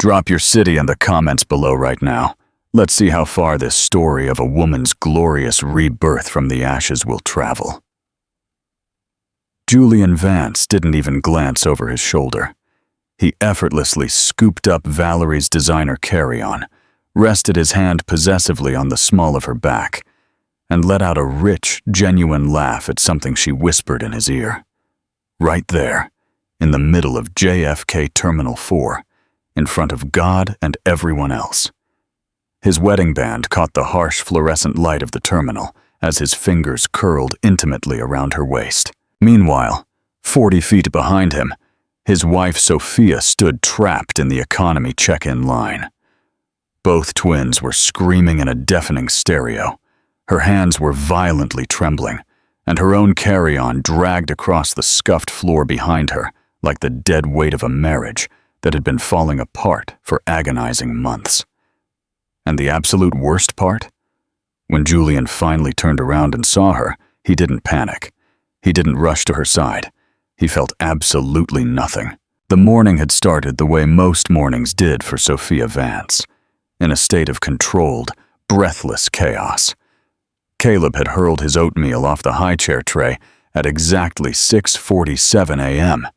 Drop your city in the comments below right now. Let's see how far this story of a woman's glorious rebirth from the ashes will travel. Julian Vance didn't even glance over his shoulder. He effortlessly scooped up Valerie's designer carry-on, rested his hand possessively on the small of her back, and let out a rich, genuine laugh at something she whispered in his ear. Right there, in the middle of JFK Terminal 4, in front of God and everyone else. His wedding band caught the harsh fluorescent light of the terminal as his fingers curled intimately around her waist. Meanwhile, 40 feet behind him, his wife Sophia stood trapped in the economy check-in line. Both twins were screaming in a deafening stereo. Her hands were violently trembling, and her own carry-on dragged across the scuffed floor behind her like the dead weight of a marriage that had been falling apart for agonizing months. And the absolute worst part? When Julian finally turned around and saw her, he didn't panic. He didn't rush to her side. He felt absolutely nothing. The morning had started the way most mornings did for Sophia Vance, in a state of controlled, breathless chaos. Caleb had hurled his oatmeal off the high-chair tray at exactly 6:47 a.m.,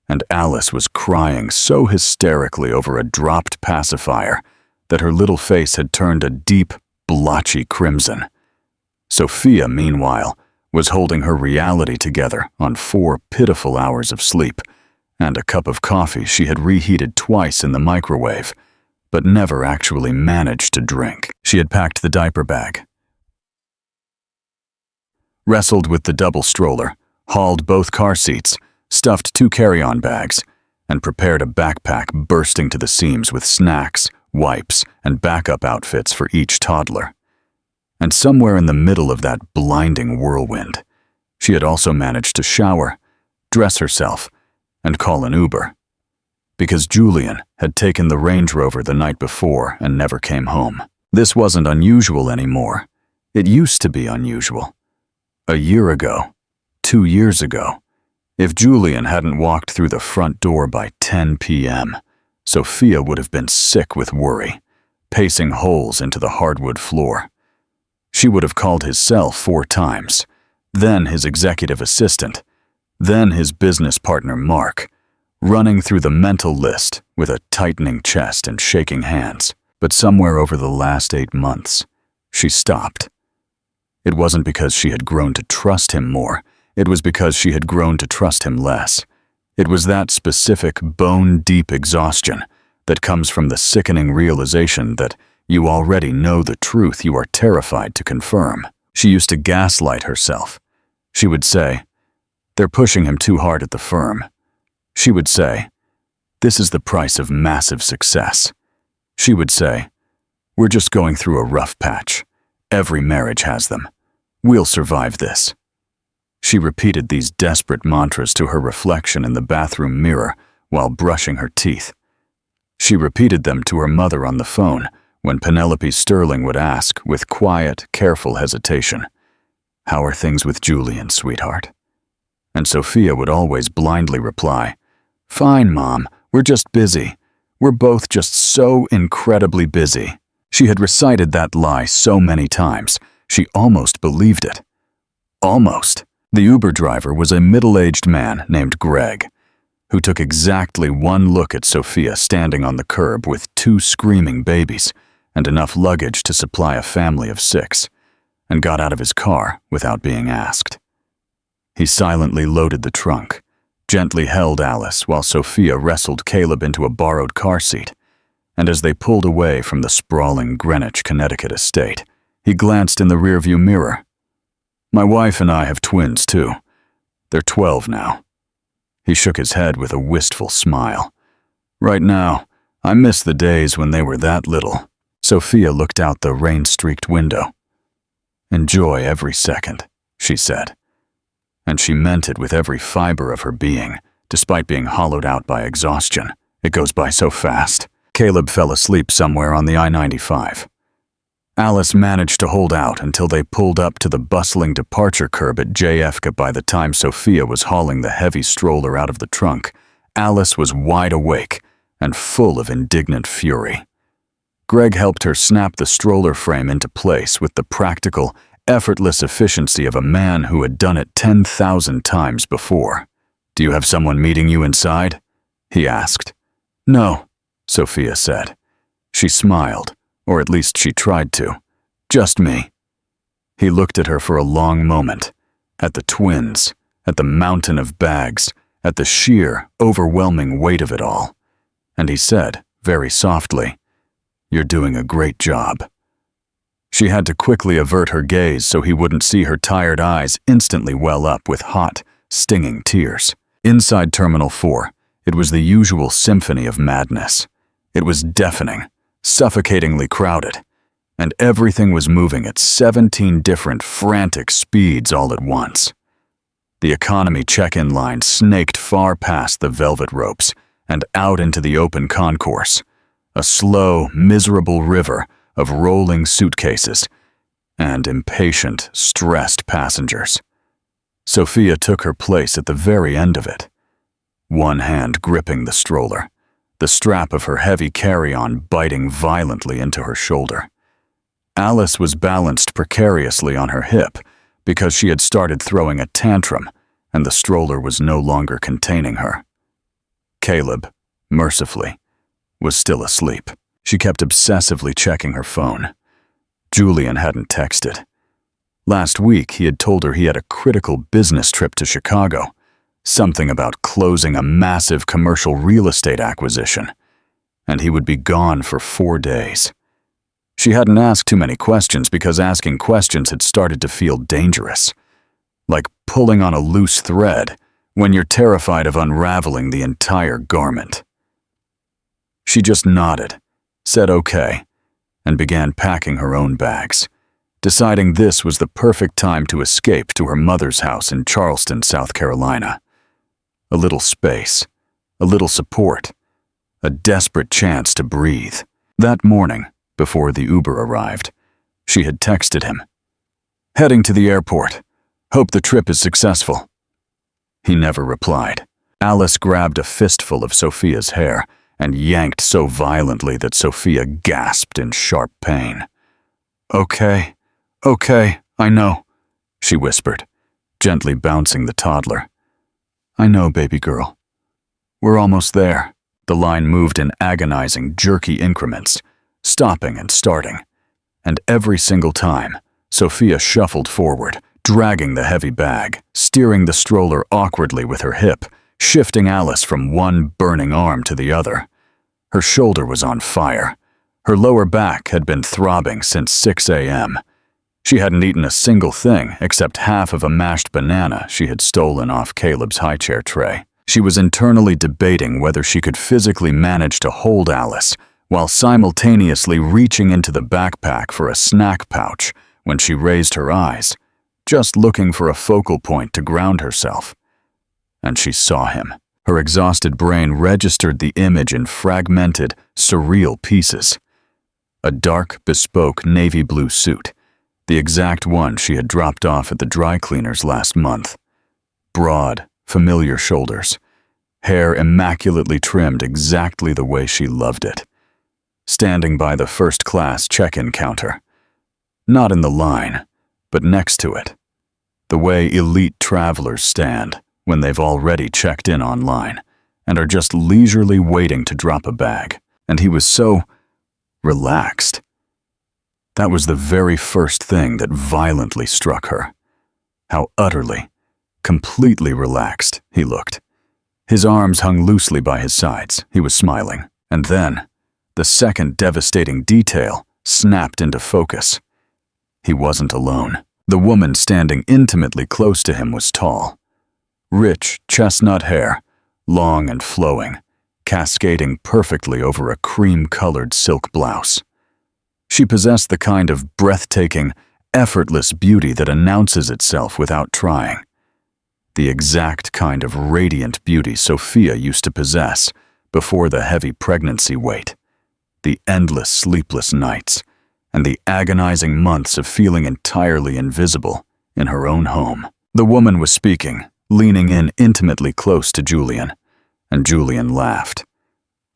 and Alice was crying so hysterically over a dropped pacifier that her little face had turned a deep, blotchy crimson. Sophia, meanwhile, was holding her reality together on 4 pitiful hours of sleep and a cup of coffee she had reheated twice in the microwave, but never actually managed to drink. She had packed the diaper bag, wrestled with the double stroller, hauled both car seats, stuffed 2 carry-on bags, and prepared a backpack bursting to the seams with snacks, wipes, and backup outfits for each toddler. And somewhere in the middle of that blinding whirlwind, she had also managed to shower, dress herself, and call an Uber. Because Julian had taken the Range Rover the night before and never came home. This wasn't unusual anymore. It used to be unusual. A year ago, 2 years ago, if Julian hadn't walked through the front door by 10 p.m., Sophia would have been sick with worry, pacing holes into the hardwood floor. She would have called his cell 4 times, then his executive assistant, then his business partner Mark, running through the mental list with a tightening chest and shaking hands. But somewhere over the last 8 months, she stopped. It wasn't because she had grown to trust him more, it was because she had grown to trust him less. It was that specific bone-deep exhaustion that comes from the sickening realization that you already know the truth you are terrified to confirm. She used to gaslight herself. She would say, "They're pushing him too hard at the firm." She would say, "This is the price of massive success." She would say, "We're just going through a rough patch. Every marriage has them. We'll survive this." She repeated these desperate mantras to her reflection in the bathroom mirror while brushing her teeth. She repeated them to her mother on the phone when Penelope Sterling would ask, with quiet, careful hesitation, "How are things with Julian, sweetheart?" And Sophia would always blindly reply, "Fine, Mom, we're just busy. We're both just so incredibly busy." She had recited that lie so many times, she almost believed it. Almost. The Uber driver was a middle-aged man named Greg, who took exactly one look at Sophia standing on the curb with 2 screaming babies and enough luggage to supply a family of 6, and got out of his car without being asked. He silently loaded the trunk, gently held Alice while Sophia wrestled Caleb into a borrowed car seat, and as they pulled away from the sprawling Greenwich, Connecticut estate, he glanced in the rearview mirror. "My wife and I have twins, too. They're 12 now." He shook his head with a wistful smile. "Right now, I miss the days when they were that little." Sophia looked out the rain-streaked window. "Enjoy every second," she said. And she meant it with every fiber of her being, despite being hollowed out by exhaustion. It goes by so fast. Caleb fell asleep somewhere on the I-95. Alice managed to hold out until they pulled up to the bustling departure curb at JFK. By the time Sophia was hauling the heavy stroller out of the trunk, Alice was wide awake and full of indignant fury. Greg helped her snap the stroller frame into place with the practical, effortless efficiency of a man who had done it 10,000 times before. "Do you have someone meeting you inside?" he asked. "No," Sophia said. She smiled, or at least she tried to. "Just me." He looked at her for a long moment, at the twins, at the mountain of bags, at the sheer, overwhelming weight of it all. And he said, very softly, "You're doing a great job." She had to quickly avert her gaze so he wouldn't see her tired eyes instantly well up with hot, stinging tears. Inside Terminal 4, it was the usual symphony of madness. It was deafening, suffocatingly crowded, and everything was moving at 17 different frantic speeds all at once. The economy check-in line snaked far past the velvet ropes and out into the open concourse, a slow, miserable river of rolling suitcases and impatient, stressed passengers. Sophia took her place at the very end of it, one hand gripping the stroller, the strap of her heavy carry-on biting violently into her shoulder. Alice was balanced precariously on her hip because she had started throwing a tantrum and the stroller was no longer containing her. Caleb, mercifully, was still asleep. She kept obsessively checking her phone. Julian hadn't texted. Last week, he had told her he had a critical business trip to Chicago, something about closing a massive commercial real estate acquisition, and he would be gone for 4 days. She hadn't asked too many questions because asking questions had started to feel dangerous, like pulling on a loose thread when you're terrified of unraveling the entire garment. She just nodded, said okay, and began packing her own bags, deciding this was the perfect time to escape to her mother's house in Charleston, South Carolina. A little space, a little support, a desperate chance to breathe. That morning, before the Uber arrived, she had texted him, "Heading to the airport. Hope the trip is successful." He never replied. Alice grabbed a fistful of Sophia's hair and yanked so violently that Sophia gasped in sharp pain. Okay, I know," she whispered, gently bouncing the toddler. "I know, baby girl. We're almost there." The line moved in agonizing, jerky increments, stopping and starting. And every single time, Sophia shuffled forward, dragging the heavy bag, steering the stroller awkwardly with her hip, shifting Alice from one burning arm to the other. Her shoulder was on fire. Her lower back had been throbbing since 6 a.m. She hadn't eaten a single thing except half of a mashed banana she had stolen off Caleb's high-chair tray. She was internally debating whether she could physically manage to hold Alice while simultaneously reaching into the backpack for a snack pouch when she raised her eyes, just looking for a focal point to ground herself. And she saw him. Her exhausted brain registered the image in fragmented, surreal pieces. A dark, bespoke navy blue suit, the exact one she had dropped off at the dry cleaners last month. Broad, familiar shoulders, hair immaculately trimmed exactly the way she loved it. Standing by the first-class check-in counter. Not in the line, but next to it. The way elite travelers stand when they've already checked in online and are just leisurely waiting to drop a bag. And he was so relaxed. That was the very first thing that violently struck her. How utterly, completely relaxed he looked. His arms hung loosely by his sides. He was smiling. And then, the second devastating detail snapped into focus. He wasn't alone. The woman standing intimately close to him was tall. Rich, chestnut hair, long and flowing, cascading perfectly over a cream-colored silk blouse. She possessed the kind of breathtaking, effortless beauty that announces itself without trying. The exact kind of radiant beauty Sophia used to possess before the heavy pregnancy weight, the endless sleepless nights, and the agonizing months of feeling entirely invisible in her own home. The woman was speaking, leaning in intimately close to Julian, and Julian laughed.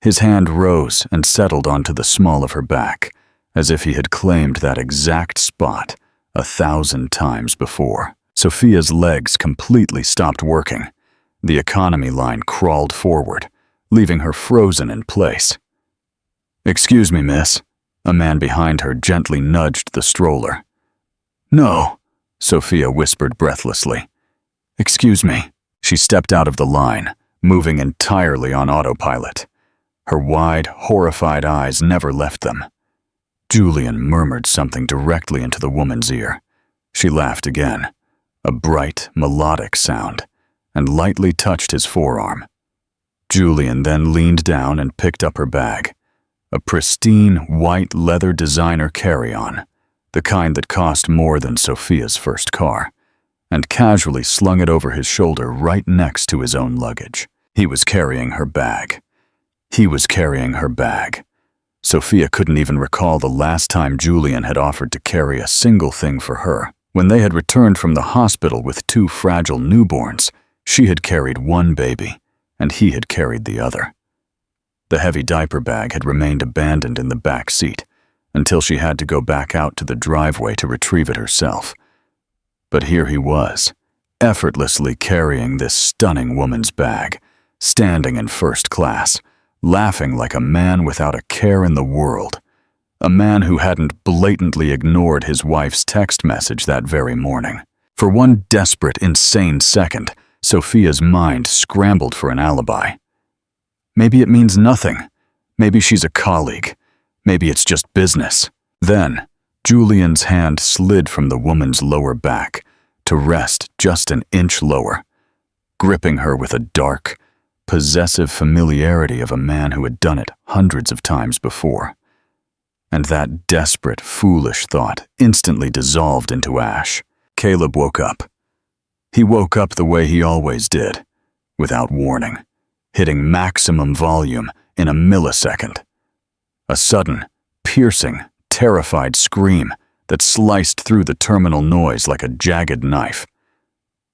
His hand rose and settled onto the small of her back, as if he had claimed that exact spot 1,000 times before. Sophia's legs completely stopped working. The economy line crawled forward, leaving her frozen in place. "Excuse me, miss." A man behind her gently nudged the stroller. "No," Sophia whispered breathlessly. "Excuse me." She stepped out of the line, moving entirely on autopilot. Her wide, horrified eyes never left them. Julian murmured something directly into the woman's ear. She laughed again, a bright, melodic sound, and lightly touched his forearm. Julian then leaned down and picked up her bag, a pristine white leather designer carry-on, the kind that cost more than Sophia's first car, and casually slung it over his shoulder right next to his own luggage. He was carrying her bag. He was carrying her bag. Sophia couldn't even recall the last time Julian had offered to carry a single thing for her. When they had returned from the hospital with 2 fragile newborns, she had carried one baby, and he had carried the other. The heavy diaper bag had remained abandoned in the back seat until she had to go back out to the driveway to retrieve it herself. But here he was, effortlessly carrying this stunning woman's bag, standing in first class, laughing like a man without a care in the world, a man who hadn't blatantly ignored his wife's text message that very morning. For one desperate, insane second, Sophia's mind scrambled for an alibi. Maybe it means nothing. Maybe she's a colleague. Maybe it's just business. Then, Julian's hand slid from the woman's lower back to rest just an inch lower, gripping her with a dark, possessive familiarity of a man who had done it hundreds of times before. And that desperate, foolish thought instantly dissolved into ash. Caleb woke up. He woke up the way he always did, without warning, hitting maximum volume in a millisecond. A sudden, piercing, terrified scream that sliced through the terminal noise like a jagged knife.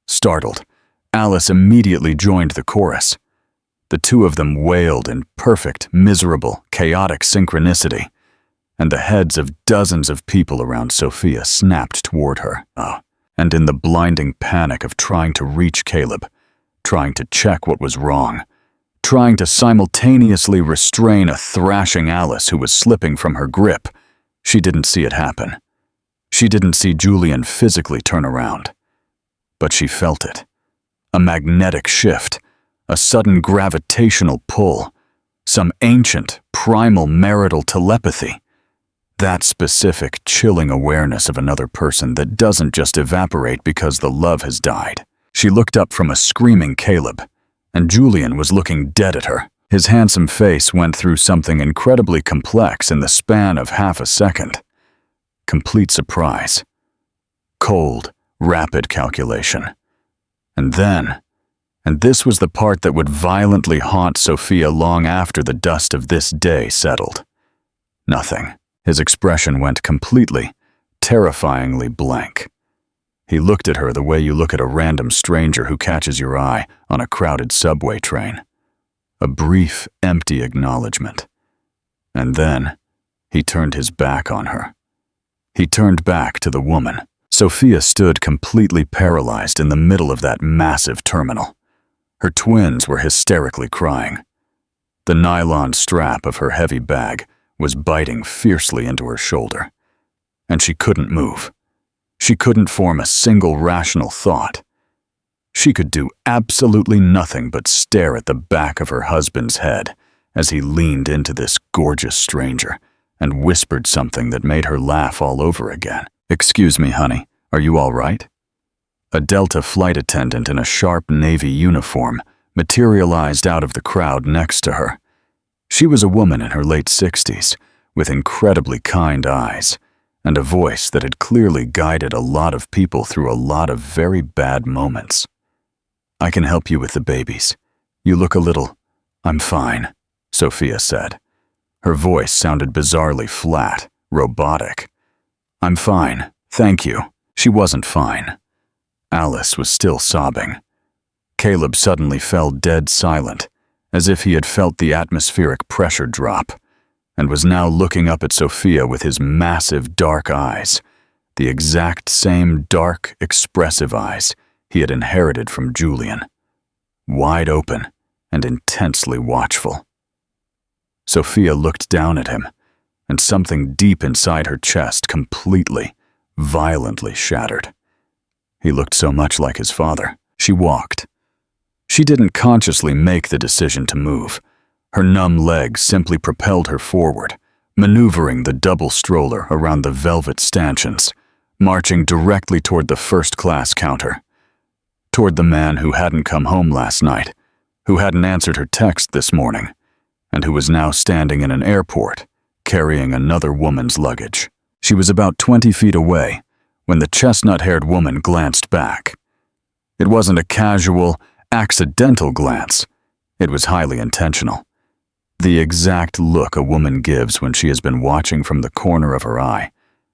Startled, Alice immediately joined the chorus. The two of them wailed in perfect, miserable, chaotic synchronicity, and the heads of dozens of people around Sophia snapped toward her. And in the blinding panic of trying to reach Caleb, trying to check what was wrong, trying to simultaneously restrain a thrashing Alice who was slipping from her grip, she didn't see it happen. She didn't see Julian physically turn around. But she felt it. A magnetic shift, a sudden gravitational pull, some ancient, primal marital telepathy. That specific, chilling awareness of another person that doesn't just evaporate because the love has died. She looked up from a screaming Caleb, and Julian was looking dead at her. His handsome face went through something incredibly complex in the span of half a second. Complete surprise. Cold, rapid calculation. And then, and this was the part that would violently haunt Sophia long after the dust of this day settled. Nothing. His expression went completely, terrifyingly blank. He looked at her the way you look at a random stranger who catches your eye on a crowded subway train. A brief, empty acknowledgement. And then, he turned his back on her. He turned back to the woman. Sophia stood completely paralyzed in the middle of that massive terminal. Her twins were hysterically crying. The nylon strap of her heavy bag was biting fiercely into her shoulder, and she couldn't move. She couldn't form a single rational thought. She could do absolutely nothing but stare at the back of her husband's head as he leaned into this gorgeous stranger and whispered something that made her laugh all over again. "Excuse me, honey, are you all right?" A Delta flight attendant in a sharp navy uniform materialized out of the crowd next to her. She was a woman in her late 60s, with incredibly kind eyes, and a voice that had clearly guided a lot of people through a lot of very bad moments. "I can help you with the babies. You look a little—" "I'm fine," Sophia said. Her voice sounded bizarrely flat, robotic. "I'm fine, thank you." She wasn't fine. Alice was still sobbing. Caleb suddenly fell dead silent, as if he had felt the atmospheric pressure drop, and was now looking up at Sophia with his massive dark eyes, the exact same dark, expressive eyes he had inherited from Julian, wide open and intensely watchful. Sophia looked down at him, and something deep inside her chest completely, violently shattered. He looked so much like his father. She walked. She didn't consciously make the decision to move. Her numb legs simply propelled her forward, maneuvering the double stroller around the velvet stanchions, marching directly toward the first-class counter, toward the man who hadn't come home last night, who hadn't answered her text this morning, and who was now standing in an airport, carrying another woman's luggage. She was about 20 feet away when the chestnut-haired woman glanced back. It wasn't a casual, accidental glance. It was highly intentional. The exact look a woman gives when she has been watching from the corner of her eye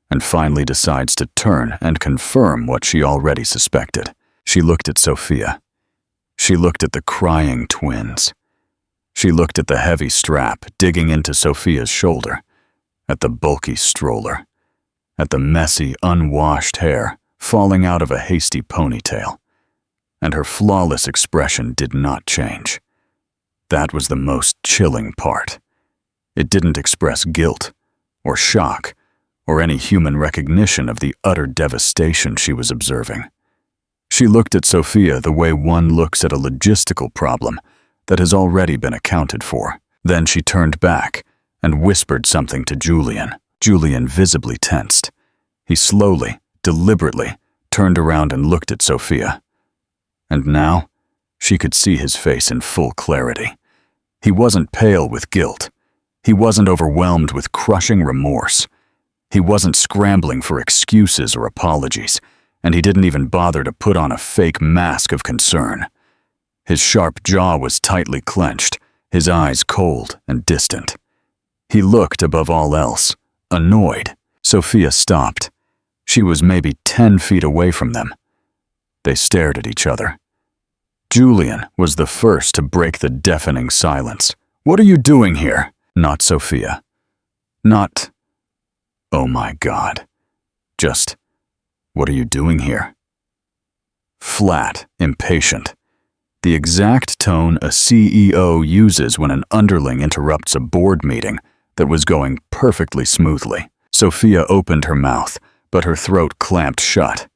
and finally decides to turn and confirm what she already suspected. She looked at Sophia. She looked at the crying twins. She looked at the heavy strap digging into Sophia's shoulder, at the bulky stroller, at the messy, unwashed hair falling out of a hasty ponytail. And her flawless expression did not change. That was the most chilling part. It didn't express guilt, or shock, or any human recognition of the utter devastation she was observing. She looked at Sophia the way one looks at a logistical problem that has already been accounted for. Then she turned back and whispered something to Julian. Julian visibly tensed. He slowly, deliberately, turned around and looked at Sophia. And now, she could see his face in full clarity. He wasn't pale with guilt. He wasn't overwhelmed with crushing remorse. He wasn't scrambling for excuses or apologies, and he didn't even bother to put on a fake mask of concern. His sharp jaw was tightly clenched, his eyes cold and distant. He looked, above all else, annoyed. Sophia stopped. She was maybe 10 feet away from them. They stared at each other. Julian was the first to break the deafening silence. "What are you doing here?" Not Sophia. Not, "Oh my God." Just, "What are you doing here?" Flat, impatient. The exact tone a CEO uses when an underling interrupts a board meeting that was going perfectly smoothly. Sophia opened her mouth, but her throat clamped shut.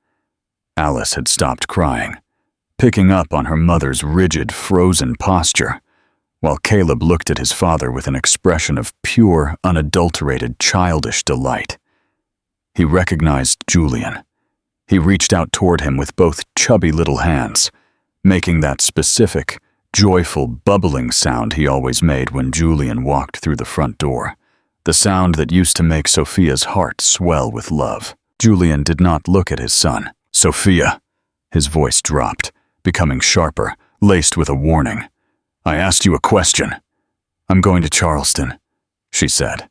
Alice had stopped crying, picking up on her mother's rigid, frozen posture, while Caleb looked at his father with an expression of pure, unadulterated, childish delight. He recognized Julian. He reached out toward him with both chubby little hands, making that specific, joyful, bubbling sound he always made when Julian walked through the front door, the sound that used to make Sophia's heart swell with love. Julian did not look at his son. "Sophia," his voice dropped, becoming sharper, laced with a warning. "I asked you a question." "I'm going to Charleston," she said.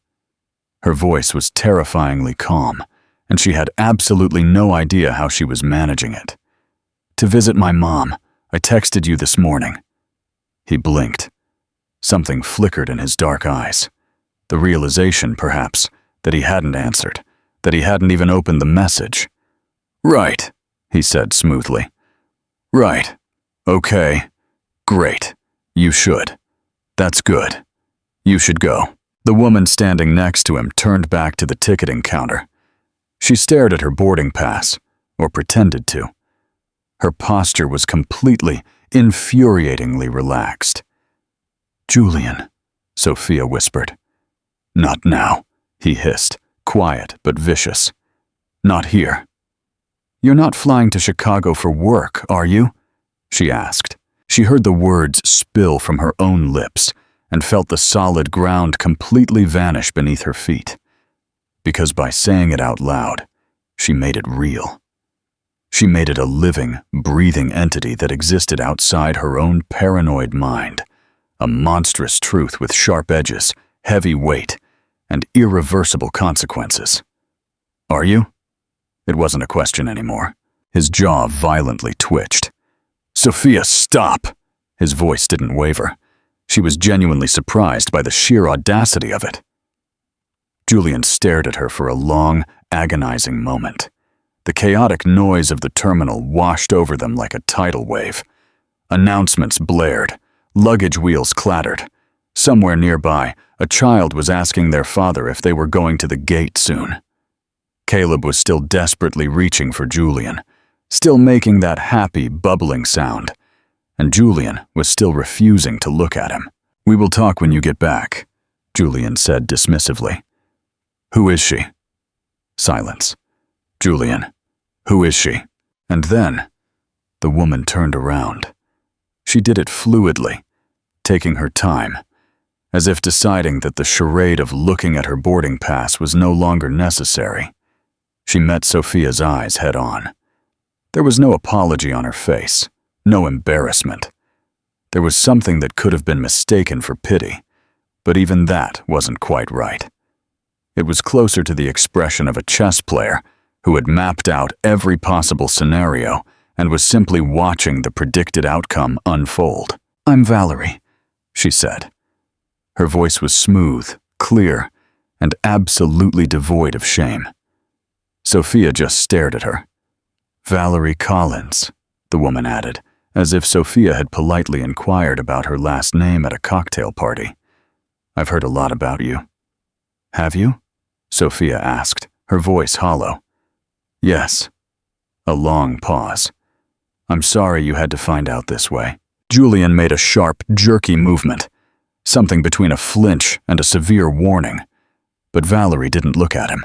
Her voice was terrifyingly calm, and she had absolutely no idea how she was managing it. "To visit my mom. I texted you this morning." He blinked. Something flickered in his dark eyes. The realization, perhaps, that he hadn't answered, that he hadn't even opened the message. "Right," he said smoothly. "Right. Okay. Great. You should. That's good. You should go." The woman standing next to him turned back to the ticketing counter. She stared at her boarding pass, or pretended to. Her posture was completely, infuriatingly relaxed. "Julian," Sophia whispered. "Not now," he hissed, quiet but vicious. "Not here." "You're not flying to Chicago for work, are you?" she asked. She heard the words spill from her own lips and felt the solid ground completely vanish beneath her feet. Because by saying it out loud, she made it real. She made it a living, breathing entity that existed outside her own paranoid mind, a monstrous truth with sharp edges, heavy weight, and irreversible consequences. "Are you?" It wasn't a question anymore. His jaw violently twitched. "Sophia, stop!" His voice didn't waver. She was genuinely surprised by the sheer audacity of it. Julian stared at her for a long, agonizing moment. The chaotic noise of the terminal washed over them like a tidal wave. Announcements blared. Luggage wheels clattered. Somewhere nearby, a child was asking their father if they were going to the gate soon. Caleb was still desperately reaching for Julian, still making that happy, bubbling sound, and Julian was still refusing to look at him. "We will talk when you get back," Julian said dismissively. "Who is she?" Silence. "Julian, who is she?" And then, the woman turned around. She did it fluidly, taking her time, as if deciding that the charade of looking at her boarding pass was no longer necessary. She met Sophia's eyes head-on. There was no apology on her face, no embarrassment. There was something that could have been mistaken for pity, but even that wasn't quite right. It was closer to the expression of a chess player who had mapped out every possible scenario and was simply watching the predicted outcome unfold. "I'm Valerie," she said. Her voice was smooth, clear, and absolutely devoid of shame. Sophia just stared at her. "Valerie Collins," the woman added, as if Sophia had politely inquired about her last name at a cocktail party. "I've heard a lot about you." "Have you?" Sophia asked, her voice hollow. "Yes." A long pause. "I'm sorry you had to find out this way." Julian made a sharp, jerky movement, something between a flinch and a severe warning, but Valerie didn't look at him.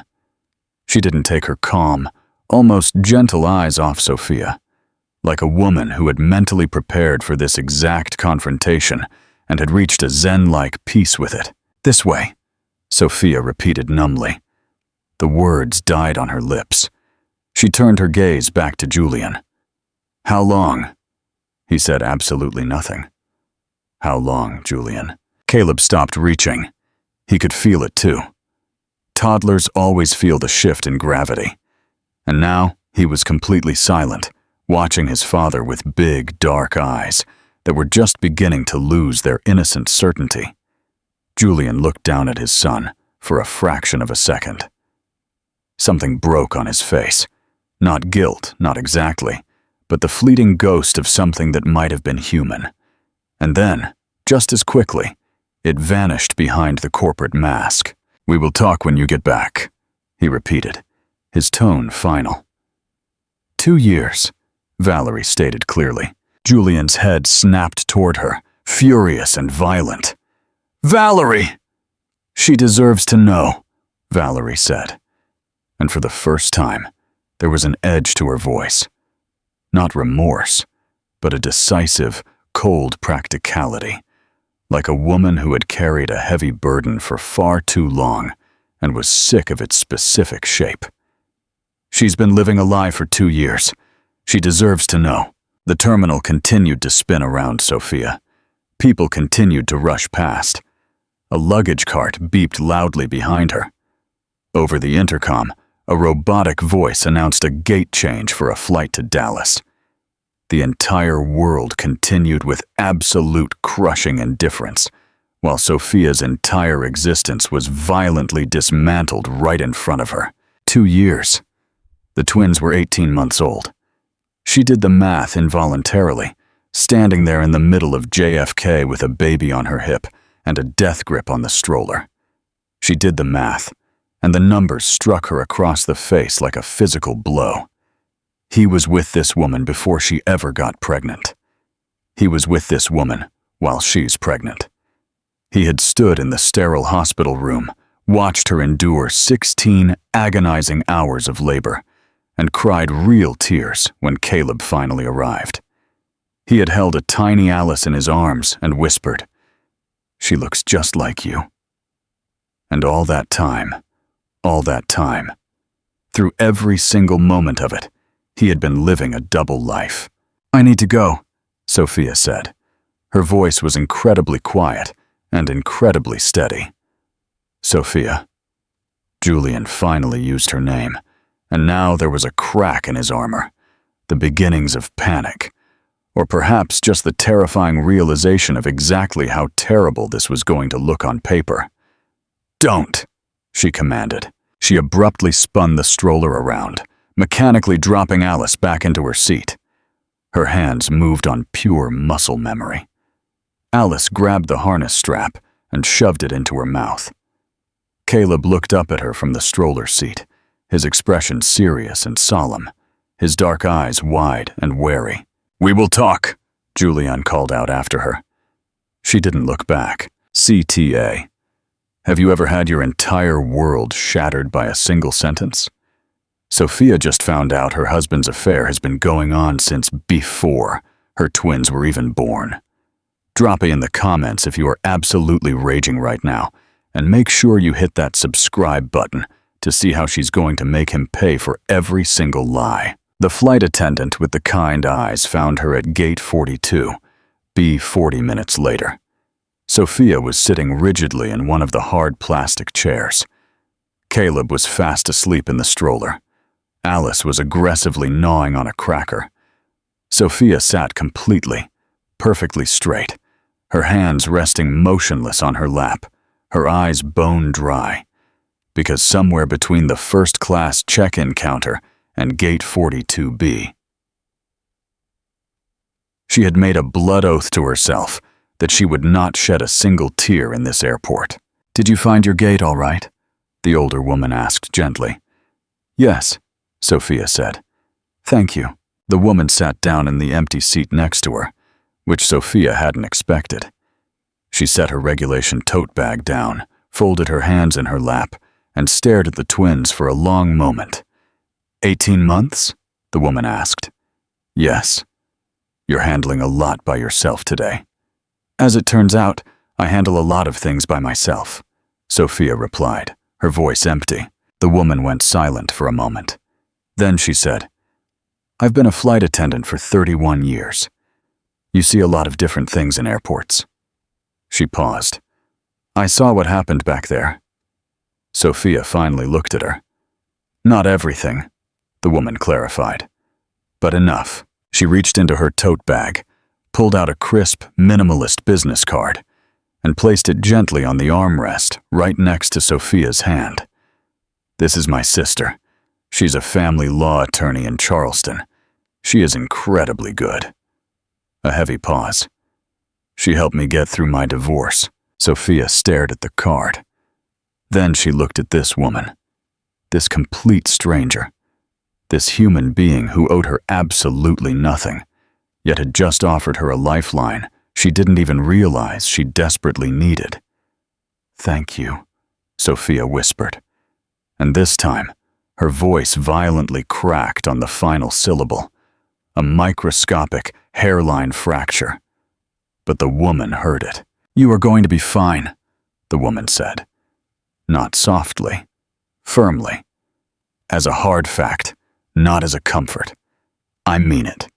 She didn't take her calm, almost gentle eyes off Sophia, like a woman who had mentally prepared for this exact confrontation and had reached a zen-like peace with it. "This way," Sophia repeated numbly. The words died on her lips. She turned her gaze back to Julian. "How long?" He said absolutely nothing. "How long, Julian?" Caleb stopped reaching. He could feel it too. Toddlers always feel the shift in gravity. And now he was completely silent, watching his father with big, dark eyes that were just beginning to lose their innocent certainty. Julian looked down at his son for a fraction of a second. Something broke on his face. Not guilt, not exactly, but the fleeting ghost of something that might have been human. And then, just as quickly, it vanished behind the corporate mask. "We will talk when you get back," he repeated, his tone final. 2 years, Valerie stated clearly. Julian's head snapped toward her, furious and violent. "Valerie!" "She deserves to know," Valerie said. And for the first time, there was an edge to her voice. Not remorse, but a decisive, cold practicality, like a woman who had carried a heavy burden for far too long and was sick of its specific shape. "She's been living a lie for 2 years. She deserves to know." The terminal continued to spin around Sophia. People continued to rush past. A luggage cart beeped loudly behind her. Over the intercom, a robotic voice announced a gate change for a flight to Dallas. The entire world continued with absolute crushing indifference, while Sophia's entire existence was violently dismantled right in front of her. 2 years. The twins were 18 months old. She did the math involuntarily, standing there in the middle of JFK with a baby on her hip and a death grip on the stroller. She did the math, and the numbers struck her across the face like a physical blow. He was with this woman before she ever got pregnant. He was with this woman while she's pregnant. He had stood in the sterile hospital room, watched her endure 16 agonizing hours of labor, and cried real tears when Caleb finally arrived. He had held a tiny Alice in his arms and whispered, "She looks just like you." And all that time, through every single moment of it, he had been living a double life. "I need to go," Sophia said. Her voice was incredibly quiet and incredibly steady. "Sophia." Julian finally used her name, and now there was a crack in his armor, the beginnings of panic. Or perhaps just the terrifying realization of exactly how terrible this was going to look on paper. "Don't," she commanded. She abruptly spun the stroller around, mechanically dropping Alice back into her seat. Her hands moved on pure muscle memory. Alice grabbed the harness strap and shoved it into her mouth. Caleb looked up at her from the stroller seat, his expression serious and solemn, his dark eyes wide and wary. "We will talk," Julianne called out after her. She didn't look back. CTA. Have you ever had your entire world shattered by a single sentence? Sophia just found out her husband's affair has been going on since before her twins were even born. Drop it in the comments if you are absolutely raging right now, and make sure you hit that subscribe button to see how she's going to make him pay for every single lie. The flight attendant with the kind eyes found her at gate 42, B 40 minutes later. Sophia was sitting rigidly in one of the hard plastic chairs. Caleb was fast asleep in the stroller. Alice was aggressively gnawing on a cracker. Sophia sat completely, perfectly straight, her hands resting motionless on her lap, her eyes bone dry, because somewhere between the first-class check-in counter and gate 42B, she had made a blood oath to herself that she would not shed a single tear in this airport. "Did you find your gate all right?" the older woman asked gently. "Yes," Sophia said. "Thank you." The woman sat down in the empty seat next to her, which Sophia hadn't expected. She set her regulation tote bag down, folded her hands in her lap, and stared at the twins for a long moment. 18 months? The woman asked. "Yes. You're handling a lot by yourself today." "As it turns out, I handle a lot of things by myself," Sophia replied, her voice empty. The woman went silent for a moment. Then she said, "I've been a flight attendant for 31 years. You see a lot of different things in airports." She paused. "I saw what happened back there." Sophia finally looked at her. "Not everything," the woman clarified, "but enough." She reached into her tote bag, pulled out a crisp, minimalist business card, and placed it gently on the armrest right next to Sophia's hand. "This is my sister. She's a family law attorney in Charleston. She is incredibly good." A heavy pause. "She helped me get through my divorce." Sophia stared at the card. Then she looked at this woman, this complete stranger, this human being who owed her absolutely nothing, yet had just offered her a lifeline she didn't even realize she desperately needed. "Thank you," Sophia whispered. And this time, her voice violently cracked on the final syllable, a microscopic hairline fracture. But the woman heard it. "You are going to be fine," the woman said. Not softly, firmly. As a hard fact, not as a comfort. "I mean it."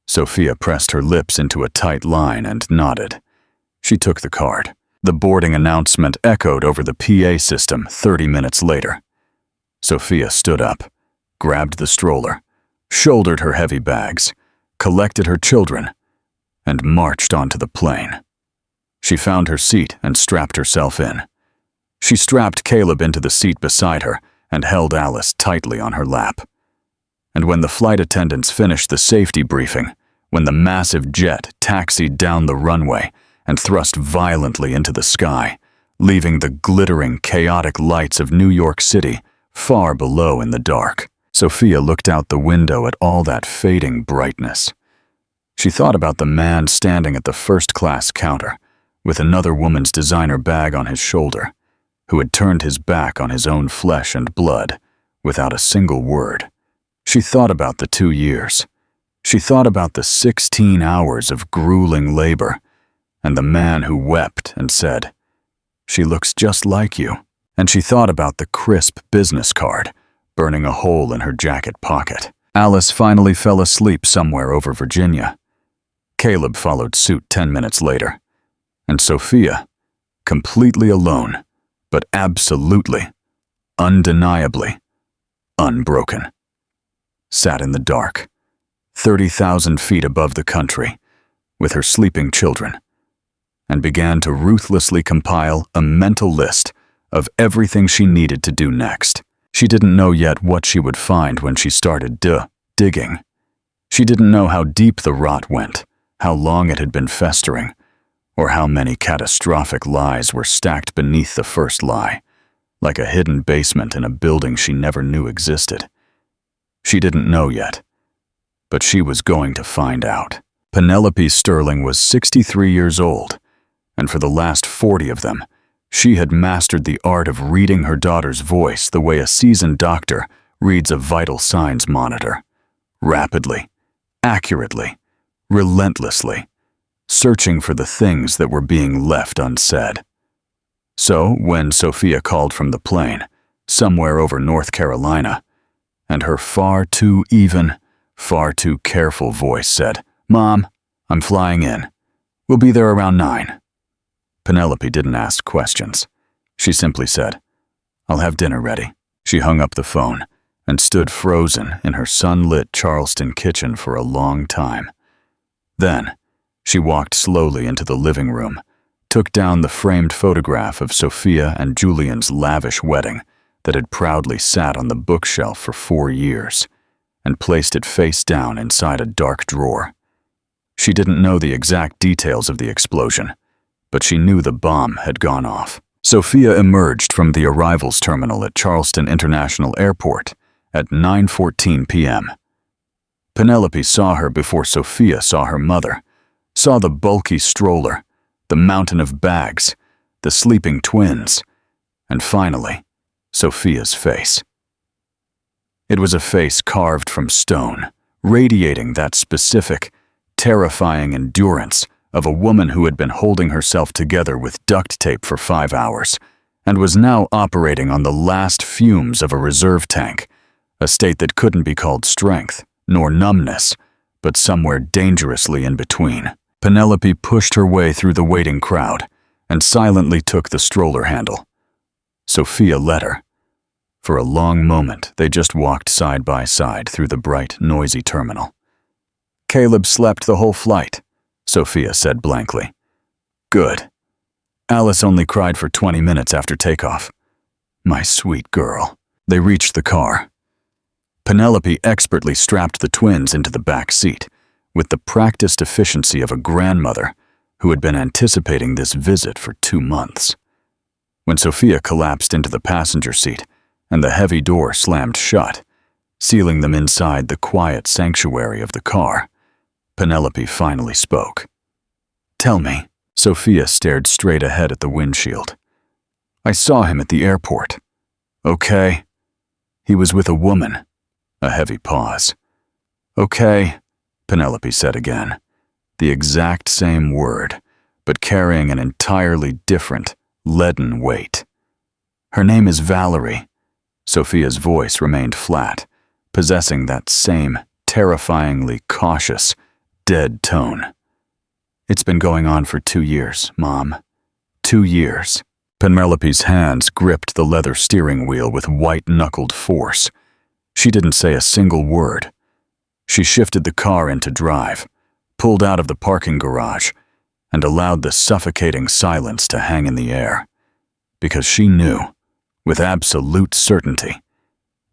Sophia pressed her lips into a tight line and nodded. She took the card. The boarding announcement echoed over the PA system 30 minutes later. Sophia stood up, grabbed the stroller, shouldered her heavy bags, collected her children, and marched onto the plane. She found her seat and strapped herself in. She strapped Caleb into the seat beside her and held Alice tightly on her lap. And when the flight attendants finished the safety briefing, when the massive jet taxied down the runway and thrust violently into the sky, leaving the glittering, chaotic lights of New York City far below in the dark, Sophia looked out the window at all that fading brightness. She thought about the man standing at the first-class counter, with another woman's designer bag on his shoulder, who had turned his back on his own flesh and blood, without a single word. She thought about the 2 years. She thought about the 16 hours of grueling labor, and the man who wept and said, "She looks just like you." And she thought about the crisp business card, burning a hole in her jacket pocket. Alice finally fell asleep somewhere over Virginia. Caleb followed suit 10 minutes later. And Sophia, completely alone, but absolutely, undeniably, unbroken, sat in the dark, 30,000 feet above the country, with her sleeping children, and began to ruthlessly compile a mental list of everything she needed to do next. She didn't know yet what she would find when she started digging. She didn't know how deep the rot went, how long it had been festering, or how many catastrophic lies were stacked beneath the first lie, like a hidden basement in a building she never knew existed. She didn't know yet, but she was going to find out. Penelope Sterling was 63 years old, and for the last 40 of them, she had mastered the art of reading her daughter's voice the way a seasoned doctor reads a vital signs monitor. Rapidly, accurately, relentlessly, searching for the things that were being left unsaid. So, when Sophia called from the plane, somewhere over North Carolina, and her far too careful voice said, "Mom, I'm flying in. We'll be there around 9. Penelope didn't ask questions. She simply said, "I'll have dinner ready." She hung up the phone and stood frozen in her sun-lit Charleston kitchen for a long time. Then, she walked slowly into the living room, took down the framed photograph of Sophia and Julian's lavish wedding that had proudly sat on the bookshelf for 4 years, and placed it face down inside a dark drawer. She didn't know the exact details of the explosion, but she knew the bomb had gone off. Sophia emerged from the arrivals terminal at Charleston International Airport at 9:14 p.m. Penelope saw her before Sophia saw her mother, saw the bulky stroller, the mountain of bags, the sleeping twins, and finally, Sophia's face. It was a face carved from stone, radiating that specific, terrifying endurance of a woman who had been holding herself together with duct tape for 5 hours and was now operating on the last fumes of a reserve tank, a state that couldn't be called strength, nor numbness, but somewhere dangerously in between. Penelope pushed her way through the waiting crowd and silently took the stroller handle. Sophia led her. For a long moment, they just walked side by side through the bright, noisy terminal. "Caleb slept the whole flight," Sophia said blankly. "Good. Alice only cried for 20 minutes after takeoff. My sweet girl." They reached the car. Penelope expertly strapped the twins into the back seat, with the practiced efficiency of a grandmother who had been anticipating this visit for 2 months. When Sophia collapsed into the passenger seat and the heavy door slammed shut, sealing them inside the quiet sanctuary of the car, Penelope finally spoke. "Tell me." Sophia stared straight ahead at the windshield. "I saw him at the airport." "Okay." "He was with a woman." A heavy pause. "Okay," Penelope said again. The exact same word, but carrying an entirely different, leaden weight. "Her name is Valerie." Sophia's voice remained flat, possessing that same terrifyingly cautious, dead tone. "It's been going on for 2 years, Mom. 2 years. Penelope's hands gripped the leather steering wheel with white-knuckled force. She didn't say a single word. She shifted the car into drive, pulled out of the parking garage, and allowed the suffocating silence to hang in the air, because she knew, with absolute certainty,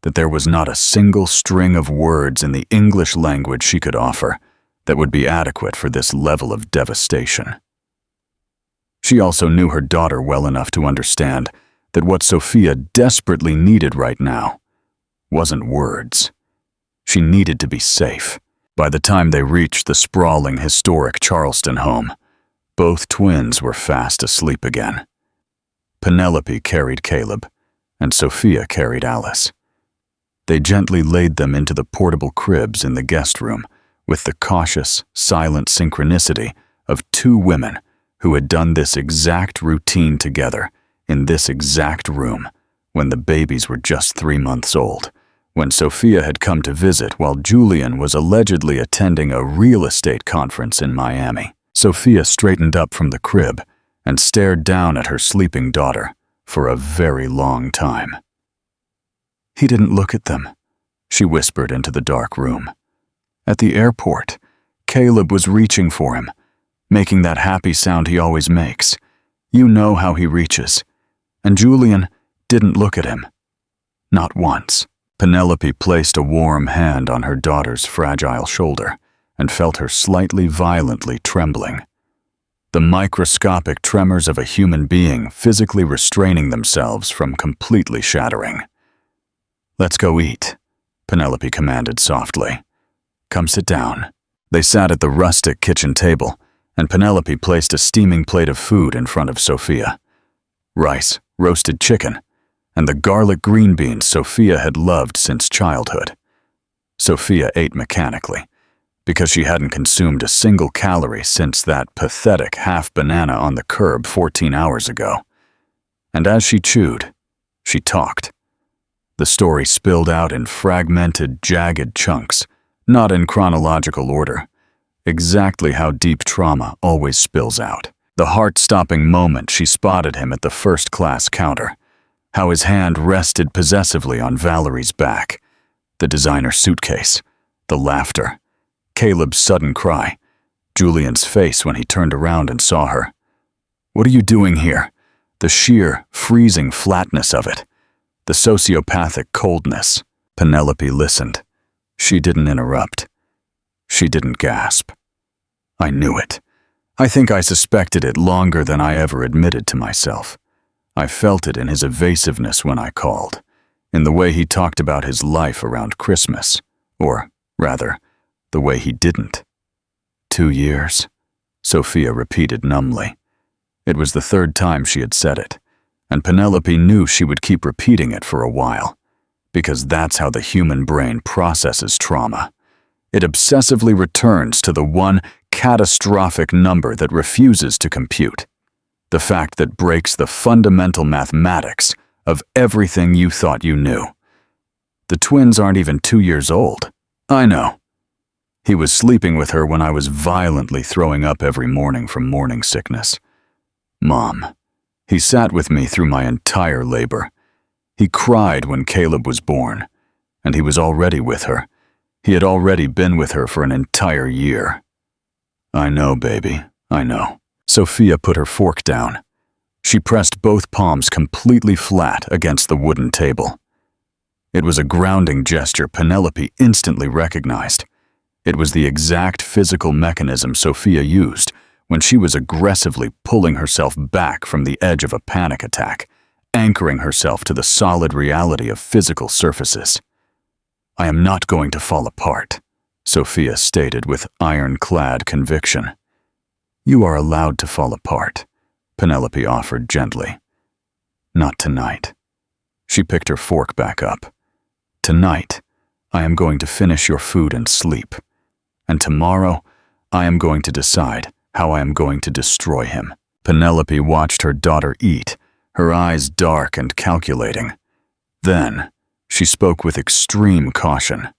that there was not a single string of words in the English language she could offer that would be adequate for this level of devastation. She also knew her daughter well enough to understand that what Sophia desperately needed right now wasn't words. She needed to be safe. By the time they reached the sprawling, historic Charleston home, both twins were fast asleep again. Penelope carried Caleb, and Sophia carried Alice. They gently laid them into the portable cribs in the guest room with the cautious, silent synchronicity of 2 women who had done this exact routine together in this exact room when the babies were just 3 months old, when Sophia had come to visit while Julian was allegedly attending a real estate conference in Miami. Sophia straightened up from the crib and stared down at her sleeping daughter for a very long time. "He didn't look at them," she whispered into the dark room. At the airport, Caleb was reaching for him, making that happy sound he always makes. You know how he reaches. And Julian didn't look at him. Not once. Penelope placed a warm hand on her daughter's fragile shoulder and felt her slightly violently trembling. The microscopic tremors of a human being physically restraining themselves from completely shattering. "Let's go eat," Penelope commanded softly. "Come sit down." They sat at the rustic kitchen table, and Penelope placed a steaming plate of food in front of Sophia. Rice, roasted chicken, and the garlic green beans Sophia had loved since childhood. Sophia ate mechanically, because she hadn't consumed a single calorie since that pathetic half banana on the curb 14 hours ago. And as she chewed, she talked. The story spilled out in fragmented, jagged chunks, not in chronological order, exactly how deep trauma always spills out. The heart-stopping moment she spotted him at the first-class counter, how his hand rested possessively on Valerie's back, the designer suitcase, the laughter, Caleb's sudden cry, Julian's face when he turned around and saw her. "What are you doing here?" The sheer, freezing flatness of it, the sociopathic coldness. Penelope listened. She didn't interrupt. She didn't gasp. I knew it. I think I suspected it longer than I ever admitted to myself. I felt it in his evasiveness when I called, in the way he talked about his life around Christmas, or, rather, the way he didn't. 2 years, Sophia repeated numbly. It was the third time she had said it, and Penelope knew she would keep repeating it for a while, because that's how the human brain processes trauma. It obsessively returns to the one catastrophic number that refuses to compute, the fact that breaks the fundamental mathematics of everything you thought you knew. The twins aren't even 2 years old. I know. He was sleeping with her when I was violently throwing up every morning from morning sickness. Mom. He sat with me through my entire labor. He cried when Caleb was born, and he was already with her. He had already been with her for an entire year. I know, baby, I know. Sophia put her fork down. She pressed both palms completely flat against the wooden table. It was a grounding gesture Penelope instantly recognized. It was the exact physical mechanism Sophia used when she was aggressively pulling herself back from the edge of a panic attack, anchoring herself to the solid reality of physical surfaces. I am not going to fall apart, Sophia stated with ironclad conviction. You are allowed to fall apart, Penelope offered gently. Not tonight. She picked her fork back up. Tonight, I am going to finish your food and sleep. And tomorrow, I am going to decide how I am going to destroy him. Penelope watched her daughter eat, her eyes dark and calculating. Then, she spoke with extreme caution.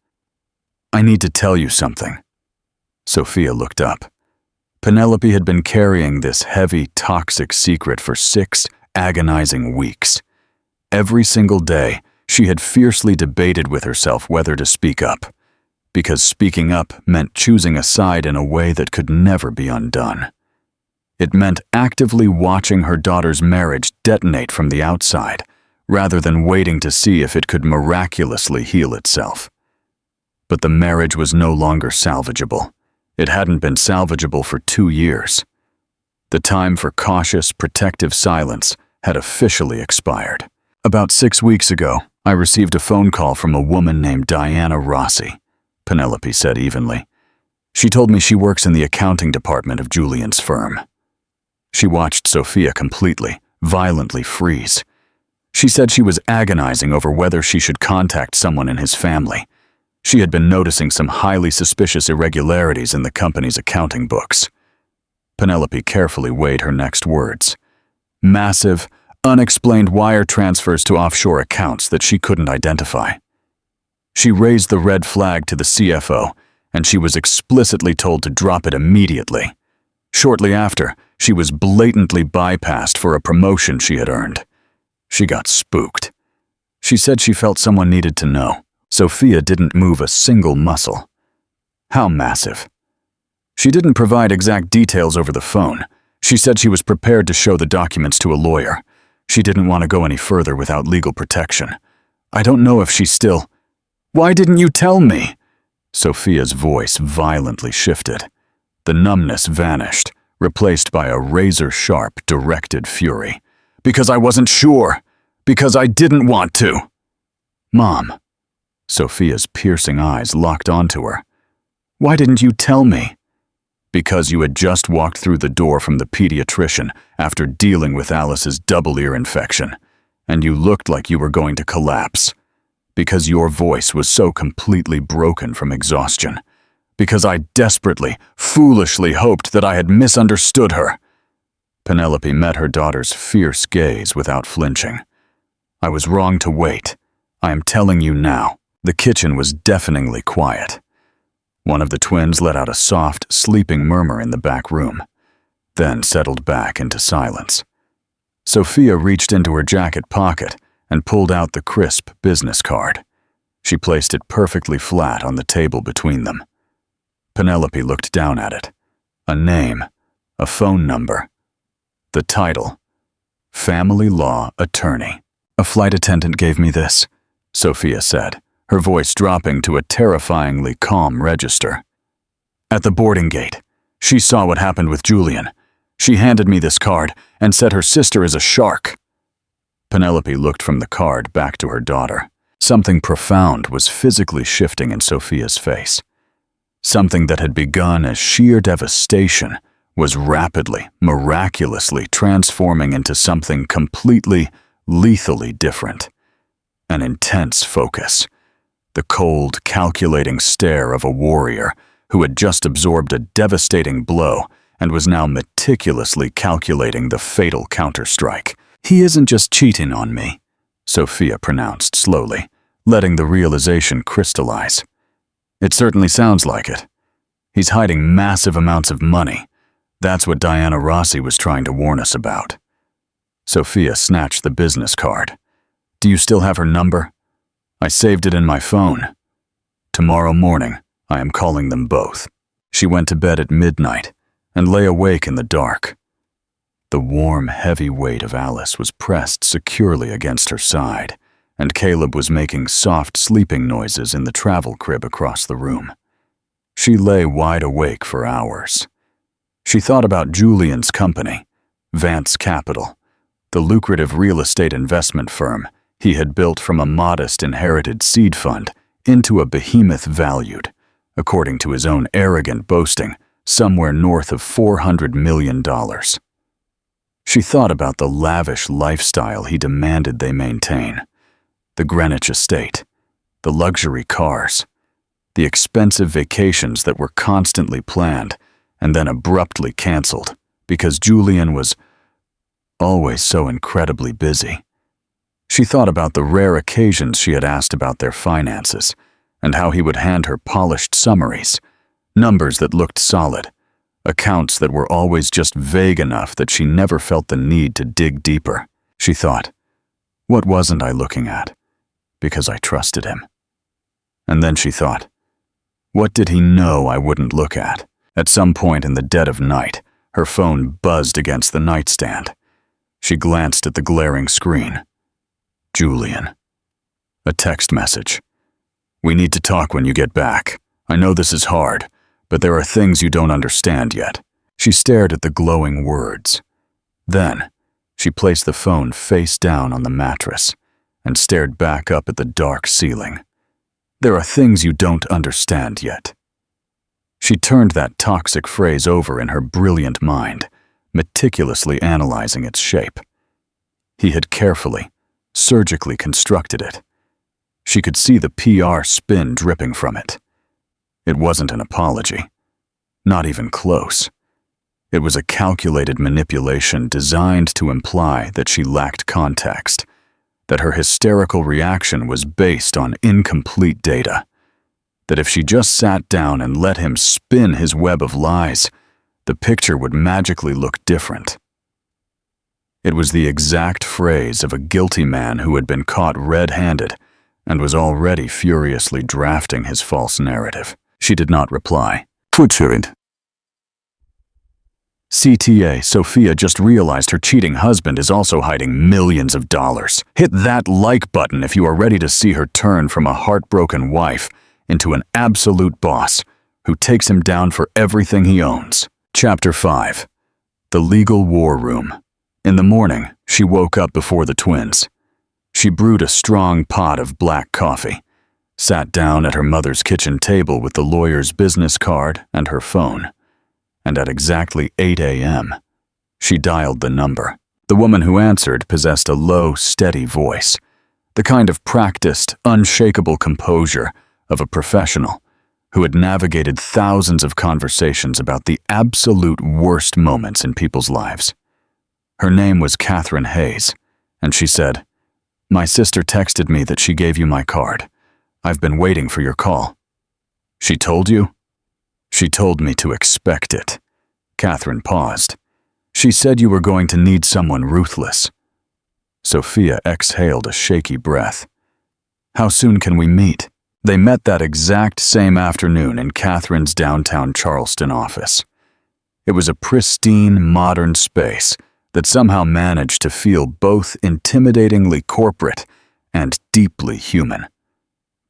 I need to tell you something. Sophia looked up. Penelope had been carrying this heavy, toxic secret for 6 agonizing weeks. Every single day, she had fiercely debated with herself whether to speak up, because speaking up meant choosing a side in a way that could never be undone. It meant actively watching her daughter's marriage detonate from the outside, rather than waiting to see if it could miraculously heal itself. But the marriage was no longer salvageable. It hadn't been salvageable for 2 years. The time for cautious, protective silence had officially expired. About 6 weeks ago, I received a phone call from a woman named Diana Rossi, Penelope said evenly. She told me she works in the accounting department of Julian's firm. She watched Sophia completely, violently freeze. She said she was agonizing over whether she should contact someone in his family. She had been noticing some highly suspicious irregularities in the company's accounting books. Penelope carefully weighed her next words. Massive, unexplained wire transfers to offshore accounts that she couldn't identify. She raised the red flag to the CFO, and she was explicitly told to drop it immediately. Shortly after, she was blatantly bypassed for a promotion she had earned. She got spooked. She said she felt someone needed to know. Sophia didn't move a single muscle. How massive? She didn't provide exact details over the phone. She said she was prepared to show the documents to a lawyer. She didn't want to go any further without legal protection. I don't know if she's still... Why didn't you tell me? Sophia's voice violently shifted. The numbness vanished, replaced by a razor-sharp, directed fury. Because I wasn't sure. Because I didn't want to. Mom. Sophia's piercing eyes locked onto her. Why didn't you tell me? Because you had just walked through the door from the pediatrician after dealing with Alice's double ear infection, and you looked like you were going to collapse. Because your voice was so completely broken from exhaustion. Because I desperately, foolishly hoped that I had misunderstood her. Penelope met her daughter's fierce gaze without flinching. I was wrong to wait. I am telling you now. The kitchen was deafeningly quiet. One of the twins let out a soft, sleeping murmur in the back room, then settled back into silence. Sophia reached into her jacket pocket and pulled out the crisp business card. She placed it perfectly flat on the table between them. Penelope looked down at it. A name, a phone number. The title, Family Law Attorney. A flight attendant gave me this, Sophia said, her voice dropping to a terrifyingly calm register. At the boarding gate, she saw what happened with Julian. She handed me this card and said her sister is a shark. Penelope looked from the card back to her daughter. Something profound was physically shifting in Sophia's face. Something that had begun as sheer devastation was rapidly, miraculously transforming into something completely, lethally different. An intense focus. The cold, calculating stare of a warrior who had just absorbed a devastating blow and was now meticulously calculating the fatal counterstrike. He isn't just cheating on me, Sophia pronounced slowly, letting the realization crystallize. It certainly sounds like it. He's hiding massive amounts of money. That's what Diana Rossi was trying to warn us about. Sophia snatched the business card. Do you still have her number? I saved it in my phone. Tomorrow morning, I am calling them both. She went to bed at midnight and lay awake in the dark. The warm, heavy weight of Alice was pressed securely against her side, and Caleb was making soft sleeping noises in the travel crib across the room. She lay wide awake for hours. She thought about Julian's company, Vance Capital, the lucrative real estate investment firm he had built from a modest inherited seed fund into a behemoth valued, according to his own arrogant boasting, somewhere north of $400 million. She thought about the lavish lifestyle he demanded they maintain, the Greenwich estate, the luxury cars, the expensive vacations that were constantly planned and then abruptly canceled because Julian was always so incredibly busy. She thought about the rare occasions she had asked about their finances and how he would hand her polished summaries, numbers that looked solid, accounts that were always just vague enough that she never felt the need to dig deeper. She thought, what wasn't I looking at? Because I trusted him. And then she thought, what did he know I wouldn't look at? At some point in the dead of night, her phone buzzed against the nightstand. She glanced at the glaring screen. Julian. A text message. We need to talk when you get back. I know this is hard, but there are things you don't understand yet. She stared at the glowing words. Then, she placed the phone face down on the mattress and stared back up at the dark ceiling. There are things you don't understand yet. She turned that toxic phrase over in her brilliant mind, meticulously analyzing its shape. He had carefully, surgically constructed it. She could see the PR spin dripping from it. It wasn't an apology. Not even close. It was a calculated manipulation designed to imply that she lacked context, that her hysterical reaction was based on incomplete data, that if she just sat down and let him spin his web of lies, the picture would magically look different. It was the exact phrase of a guilty man who had been caught red-handed and was already furiously drafting his false narrative. She did not reply. Fortschritt. CTA, Sophia just realized her cheating husband is also hiding millions of dollars. Hit that like button if you are ready to see her turn from a heartbroken wife into an absolute boss who takes him down for everything he owns. Chapter 5. The Legal War Room. In the morning, she woke up before the twins. She brewed a strong pot of black coffee, sat down at her mother's kitchen table with the lawyer's business card and her phone, and at exactly 8 a.m., she dialed the number. The woman who answered possessed a low, steady voice, the kind of practiced, unshakable composure of a professional who had navigated thousands of conversations about the absolute worst moments in people's lives. Her name was Catherine Hayes, and she said, "My sister texted me that she gave you my card. I've been waiting for your call." "She told you?" "She told me to expect it." Catherine paused. "She said you were going to need someone ruthless." Sophia exhaled a shaky breath. "How soon can we meet?" They met that exact same afternoon in Catherine's downtown Charleston office. It was a pristine, modern space that somehow managed to feel both intimidatingly corporate and deeply human.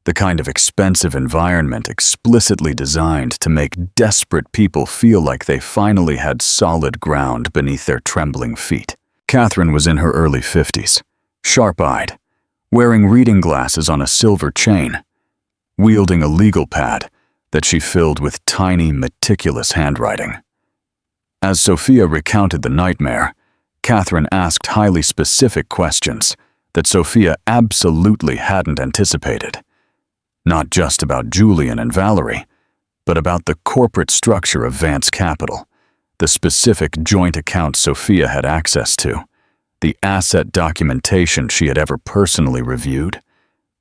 The kind of expensive environment explicitly designed to make desperate people feel like they finally had solid ground beneath their trembling feet. Catherine was in her early 50s, sharp-eyed, wearing reading glasses on a silver chain, wielding a legal pad that she filled with tiny, meticulous handwriting. As Sophia recounted the nightmare, Catherine asked highly specific questions that Sophia absolutely hadn't anticipated. Not just about Julian and Valerie, but about the corporate structure of Vance Capital, the specific joint accounts Sophia had access to, the asset documentation she had ever personally reviewed,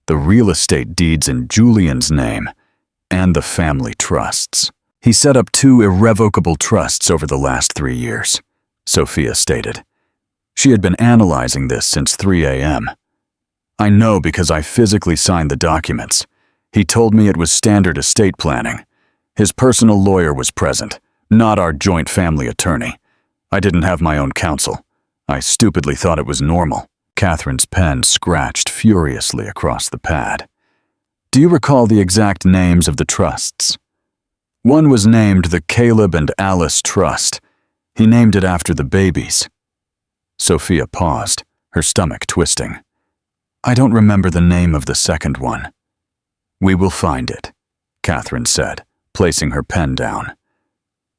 the real estate deeds in Julian's name, and the family trusts. "He set up 2 irrevocable trusts over the last 3 years, Sophia stated. She had been analyzing this since 3 a.m. "I know because I physically signed the documents. He told me it was standard estate planning. His personal lawyer was present, not our joint family attorney. I didn't have my own counsel. I stupidly thought it was normal." Catherine's pen scratched furiously across the pad. "Do you recall the exact names of the trusts?" "One was named the Caleb and Alice Trust. He named it after the babies." Sophia paused, her stomach twisting. "I don't remember the name of the second one." "We will find it," Catherine said, placing her pen down.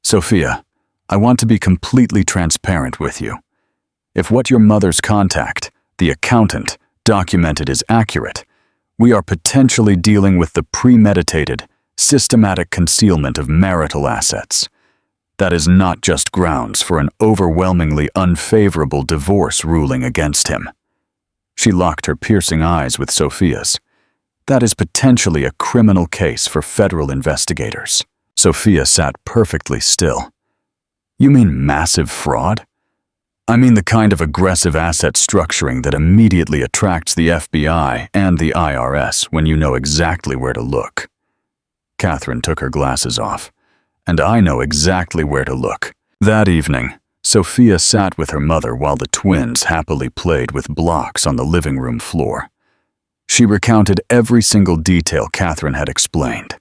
"Sophia, I want to be completely transparent with you. If what your mother's contact, the accountant, documented is accurate, we are potentially dealing with the premeditated, systematic concealment of marital assets. That is not just grounds for an overwhelmingly unfavorable divorce ruling against him." She locked her piercing eyes with Sophia's. "That is potentially a criminal case for federal investigators." Sophia sat perfectly still. "You mean massive fraud?" "I mean the kind of aggressive asset structuring that immediately attracts the FBI and the IRS when you know exactly where to look." Catherine took her glasses off. "And I know exactly where to look." That evening, Sophia sat with her mother while the twins happily played with blocks on the living room floor. She recounted every single detail Catherine had explained.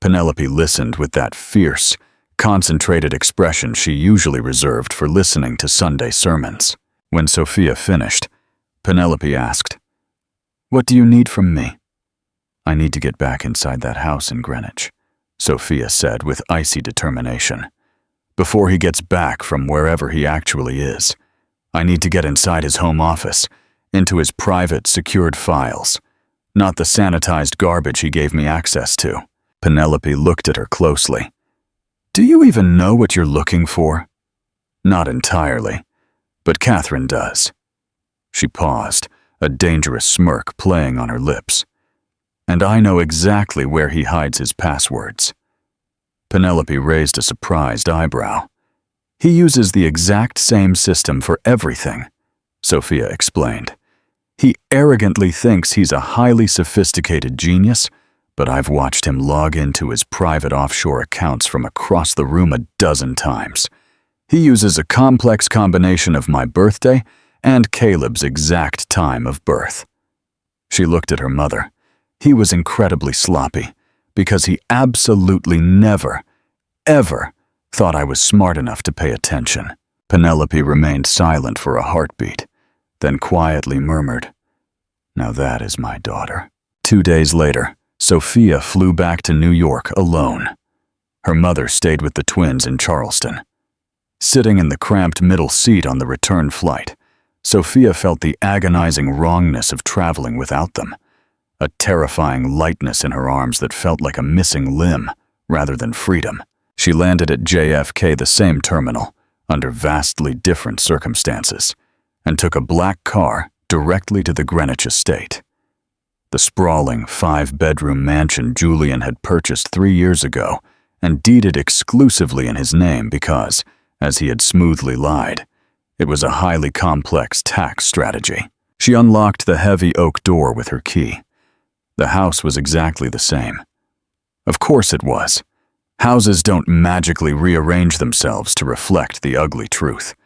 Penelope listened with that fierce, concentrated expression she usually reserved for listening to Sunday sermons. When Sophia finished, Penelope asked, "What do you need from me?" "I need to get back inside that house in Greenwich," Sophia said with icy determination. "Before he gets back from wherever he actually is, I need to get inside his home office, into his private, secured files, not the sanitized garbage he gave me access to." Penelope looked at her closely. "Do you even know what you're looking for?" "Not entirely, but Catherine does." She paused, a dangerous smirk playing on her lips. "And I know exactly where he hides his passwords." Penelope raised a surprised eyebrow. "He uses the exact same system for everything," Sophia explained. "He arrogantly thinks he's a highly sophisticated genius, but I've watched him log into his private offshore accounts from across the room a dozen times. He uses a complex combination of my birthday and Caleb's exact time of birth. She looked at her mother. He was incredibly sloppy because he absolutely never, ever thought I was smart enough to pay attention. Penelope remained silent for a heartbeat, then quietly murmured, "Now that is my daughter." 2 days later, Sophia flew back to New York alone. Her mother stayed with the twins in Charleston. Sitting in the cramped middle seat on the return flight, Sophia felt the agonizing wrongness of traveling without them, a terrifying lightness in her arms that felt like a missing limb rather than freedom. She landed at JFK, the same terminal, under vastly different circumstances, and took a black car directly to the Greenwich estate. The sprawling 5-bedroom mansion Julian had purchased 3 years ago and deeded exclusively in his name because, as he had smoothly lied, it was a highly complex tax strategy. She unlocked the heavy oak door with her key. The house was exactly the same. Of course it was. Houses don't magically rearrange themselves to reflect the ugly truth.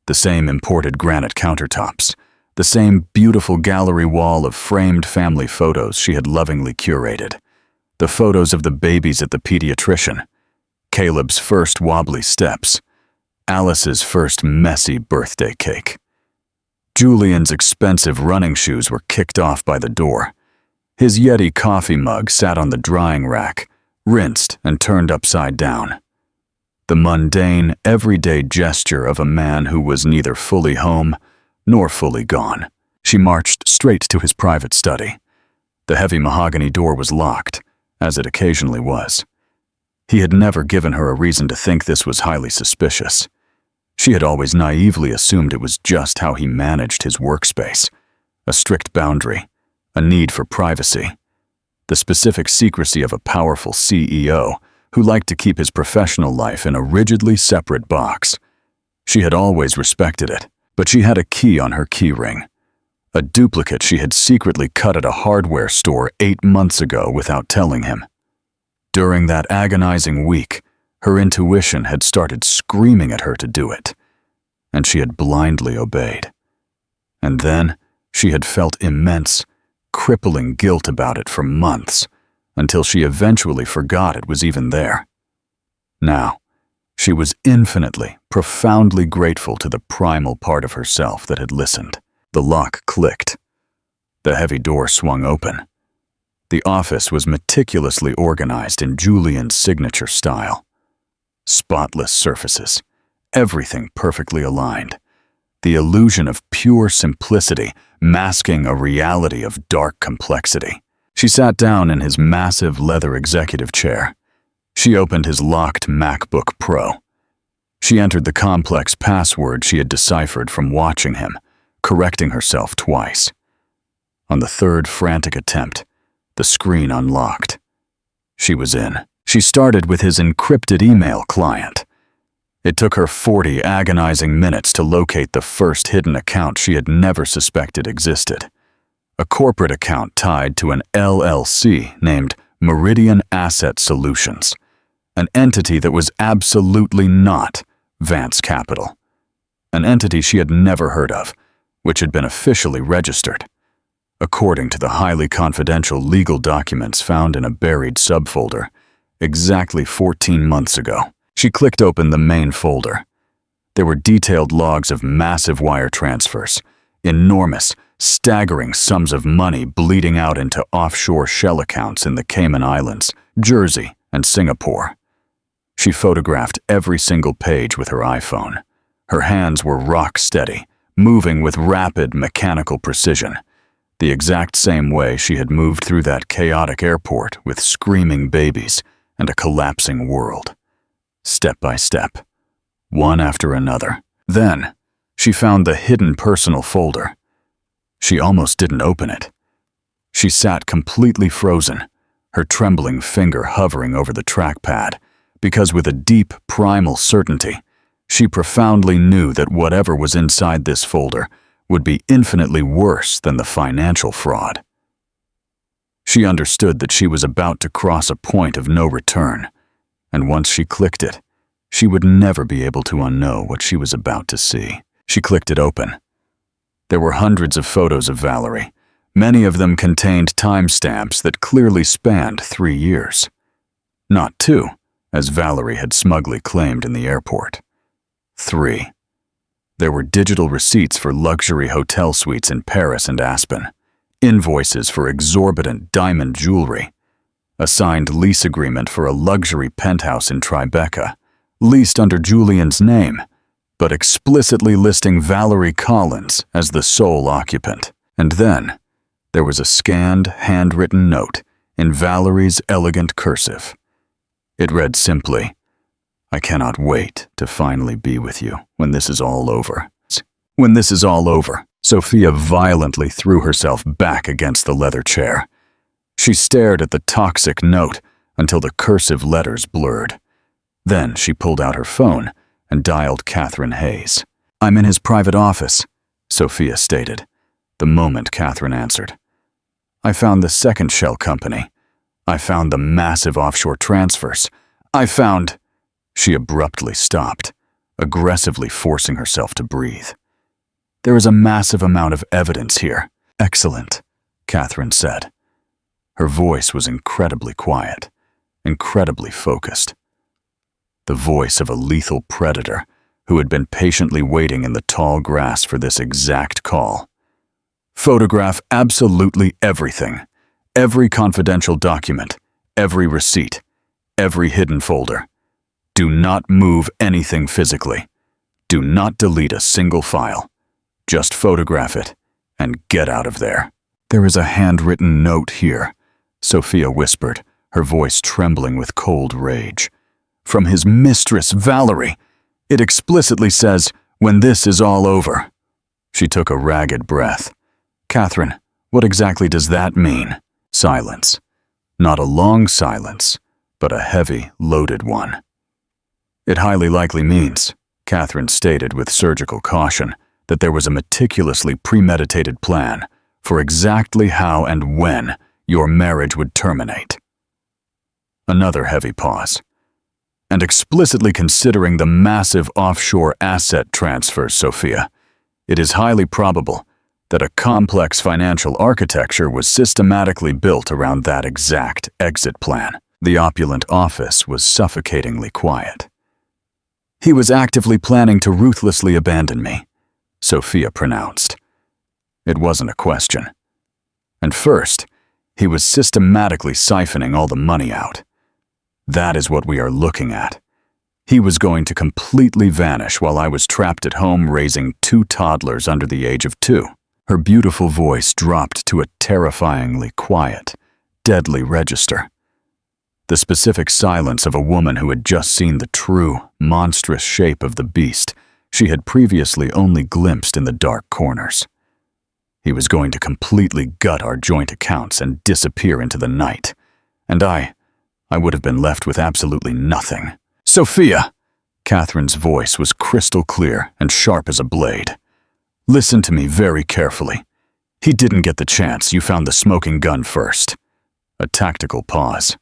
The same imported granite countertops, the same beautiful gallery wall of framed family photos she had lovingly curated, the photos of the babies at the pediatrician, Caleb's first wobbly steps, Alice's first messy birthday cake. Julian's expensive running shoes were kicked off by the door. His Yeti coffee mug sat on the drying rack, rinsed and turned upside down. The mundane, everyday gesture of a man who was neither fully home nor fully gone. She marched straight to his private study. The heavy mahogany door was locked, as it occasionally was. He had never given her a reason to think this was highly suspicious. She had always naively assumed it was just how he managed his workspace, a strict boundary, a need for privacy, the specific secrecy of a powerful CEO who liked to keep his professional life in a rigidly separate box. She had always respected it, but she had a key on her keyring, a duplicate she had secretly cut at a hardware store 8 months ago without telling him. During that agonizing week, her intuition had started screaming at her to do it, and she had blindly obeyed. And then she had felt immense, crippling guilt about it for months, until she eventually forgot it was even there. Now, she was infinitely, profoundly grateful to the primal part of herself that had listened. The lock clicked. The heavy door swung open. The office was meticulously organized in Julian's signature style. Spotless surfaces, everything perfectly aligned. The illusion of pure simplicity masking a reality of dark complexity. She sat down in his massive leather executive chair. She opened his locked MacBook Pro. She entered the complex password she had deciphered from watching him, correcting herself twice. On the third frantic attempt, the screen unlocked. She was in. She started with his encrypted email client. It took her 40 agonizing minutes to locate the first hidden account she had never suspected existed. A corporate account tied to an LLC named Meridian Asset Solutions, an entity that was absolutely not Vance Capital, an entity she had never heard of, which had been officially registered. According to the highly confidential legal documents found in a buried subfolder, exactly 14 months ago, she clicked open the main folder. There were detailed logs of massive wire transfers, enormous, staggering sums of money bleeding out into offshore shell accounts in the Cayman Islands, Jersey, and Singapore. She photographed every single page with her iPhone. Her hands were rock steady, moving with rapid mechanical precision, the exact same way she had moved through that chaotic airport with screaming babies and a collapsing world. Step by step, one after another. Then, she found the hidden personal folder. She almost didn't open it. She sat completely frozen, her trembling finger hovering over the trackpad, because with a deep, primal certainty, she profoundly knew that whatever was inside this folder would be infinitely worse than the financial fraud. She understood that she was about to cross a point of no return, and once she clicked it, she would never be able to unknow what she was about to see. She clicked it open. There were hundreds of photos of Valerie. Many of them contained timestamps that clearly spanned 3 years. Not 2, as Valerie had smugly claimed in the airport. 3. There were digital receipts for luxury hotel suites in Paris and Aspen, invoices for exorbitant diamond jewelry, a signed lease agreement for a luxury penthouse in Tribeca, leased under Julian's name, but explicitly listing Valerie Collins as the sole occupant. And then, there was a scanned, handwritten note in Valerie's elegant cursive. It read simply, "I cannot wait to finally be with you when this is all over." When this is all over, Sophia violently threw herself back against the leather chair. She stared at the toxic note until the cursive letters blurred. Then she pulled out her phone and dialed Catherine Hayes. "I'm in his private office," Sophia stated, the moment Catherine answered. "I found the second shell company. I found the massive offshore transfers. I found—" She abruptly stopped, aggressively forcing herself to breathe. "There is a massive amount of evidence here." "Excellent," Catherine said. Her voice was incredibly quiet, incredibly focused. The voice of a lethal predator who had been patiently waiting in the tall grass for this exact call. "Photograph absolutely everything. Every confidential document, every receipt, every hidden folder. Do not move anything physically. Do not delete a single file. Just photograph it and get out of there." "There is a handwritten note here," Sophia whispered, her voice trembling with cold rage. "From his mistress, Valerie. It explicitly says, 'When this is all over.'" She took a ragged breath. "Catherine, what exactly does that mean?" Silence. Not a long silence, but a heavy, loaded one. "It highly likely means," Catherine stated with surgical caution, "that there was a meticulously premeditated plan for exactly how and when your marriage would terminate." Another heavy pause. "And explicitly considering the massive offshore asset transfers, Sophia, it is highly probable that a complex financial architecture was systematically built around that exact exit plan." The opulent office was suffocatingly quiet. "He was actively planning to ruthlessly abandon me," Sophia pronounced. It wasn't a question. And first, he was systematically siphoning all the money out. That is what we are looking at. He was going to completely vanish while I was trapped at home raising 2 toddlers under the age of 2. Her beautiful voice dropped to a terrifyingly quiet, deadly register. The specific silence of a woman who had just seen the true, monstrous shape of the beast she had previously only glimpsed in the dark corners. He was going to completely gut our joint accounts and disappear into the night, and I would have been left with absolutely nothing. "Sophia!" Catherine's voice was crystal clear and sharp as a blade. "Listen to me very carefully. He didn't get the chance. You found the smoking gun first." A tactical pause.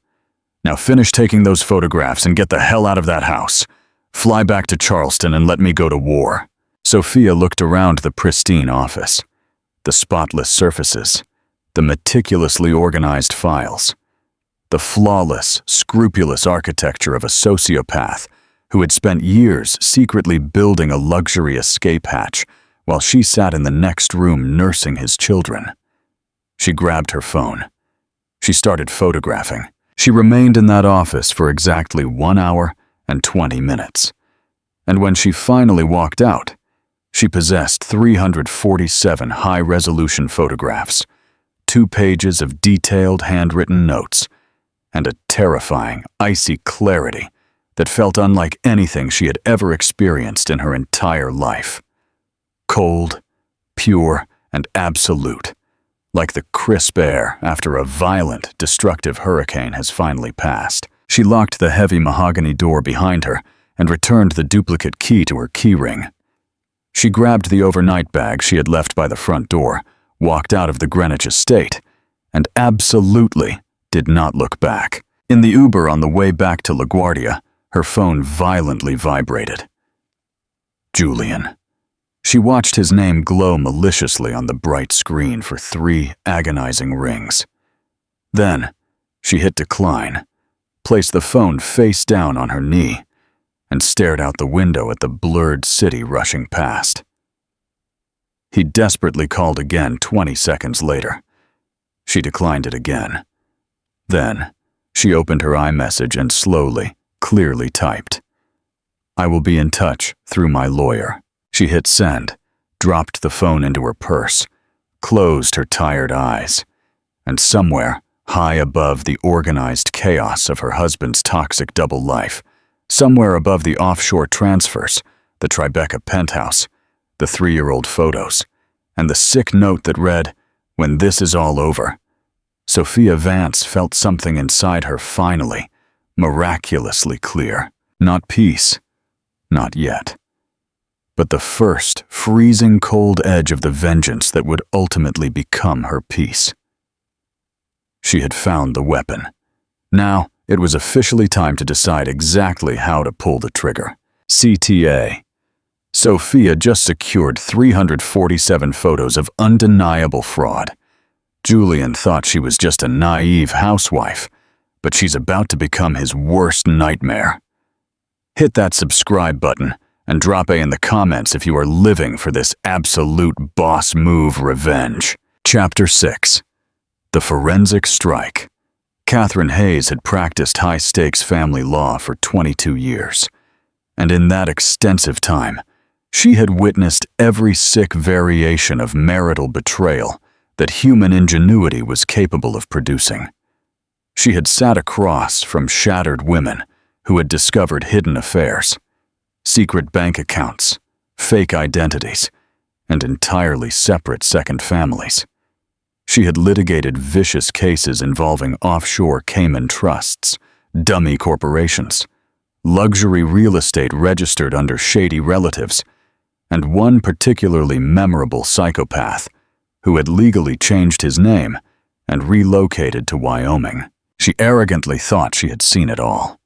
"Now finish taking those photographs and get the hell out of that house. Fly back to Charleston and let me go to war." Sophia looked around the pristine office. The spotless surfaces, the meticulously organized files, the flawless, scrupulous architecture of a sociopath who had spent years secretly building a luxury escape hatch while she sat in the next room nursing his children. She grabbed her phone. She started photographing. She remained in that office for exactly 1 hour and 20 minutes. And when she finally walked out, she possessed 347 high-resolution photographs, 2 pages of detailed handwritten notes, and a terrifying, icy clarity that felt unlike anything she had ever experienced in her entire life. Cold, pure, and absolute, like the crisp air after a violent, destructive hurricane has finally passed. She locked the heavy mahogany door behind her and returned the duplicate key to her keyring. She grabbed the overnight bag she had left by the front door, walked out of the Greenwich estate, and absolutely did not look back. In the Uber on the way back to LaGuardia, her phone violently vibrated. Julian. She watched his name glow maliciously on the bright screen for 3 agonizing rings. Then, she hit decline, placed the phone face down on her knee, and stared out the window at the blurred city rushing past. He desperately called again 20 seconds later. She declined it again. Then, she opened her iMessage and slowly, clearly typed, "I will be in touch through my lawyer." She hit send, dropped the phone into her purse, closed her tired eyes, and somewhere, high above the organized chaos of her husband's toxic double life, somewhere above the offshore transfers, the Tribeca penthouse, the 3-year-old photos, and the sick note that read, "When this is all over," Sophia Vance felt something inside her finally, miraculously clear. Not peace, not yet, but the first freezing cold edge of the vengeance that would ultimately become her peace. She had found the weapon. Now, it was officially time to decide exactly how to pull the trigger. CTA. Sophia just secured 347 photos of undeniable fraud. Julian thought she was just a naive housewife, but she's about to become his worst nightmare. Hit that subscribe button and drop a in the comments if you are living for this absolute boss move revenge. Chapter 6. The Forensic Strike. Catherine Hayes had practiced high-stakes family law for 22 years, and in that extensive time, she had witnessed every sick variation of marital betrayal that human ingenuity was capable of producing. She had sat across from shattered women who had discovered hidden affairs, secret bank accounts, fake identities, and entirely separate second families. She had litigated vicious cases involving offshore Cayman trusts, dummy corporations, luxury real estate registered under shady relatives, and one particularly memorable psychopath who had legally changed his name and relocated to Wyoming. She arrogantly thought she had seen it all,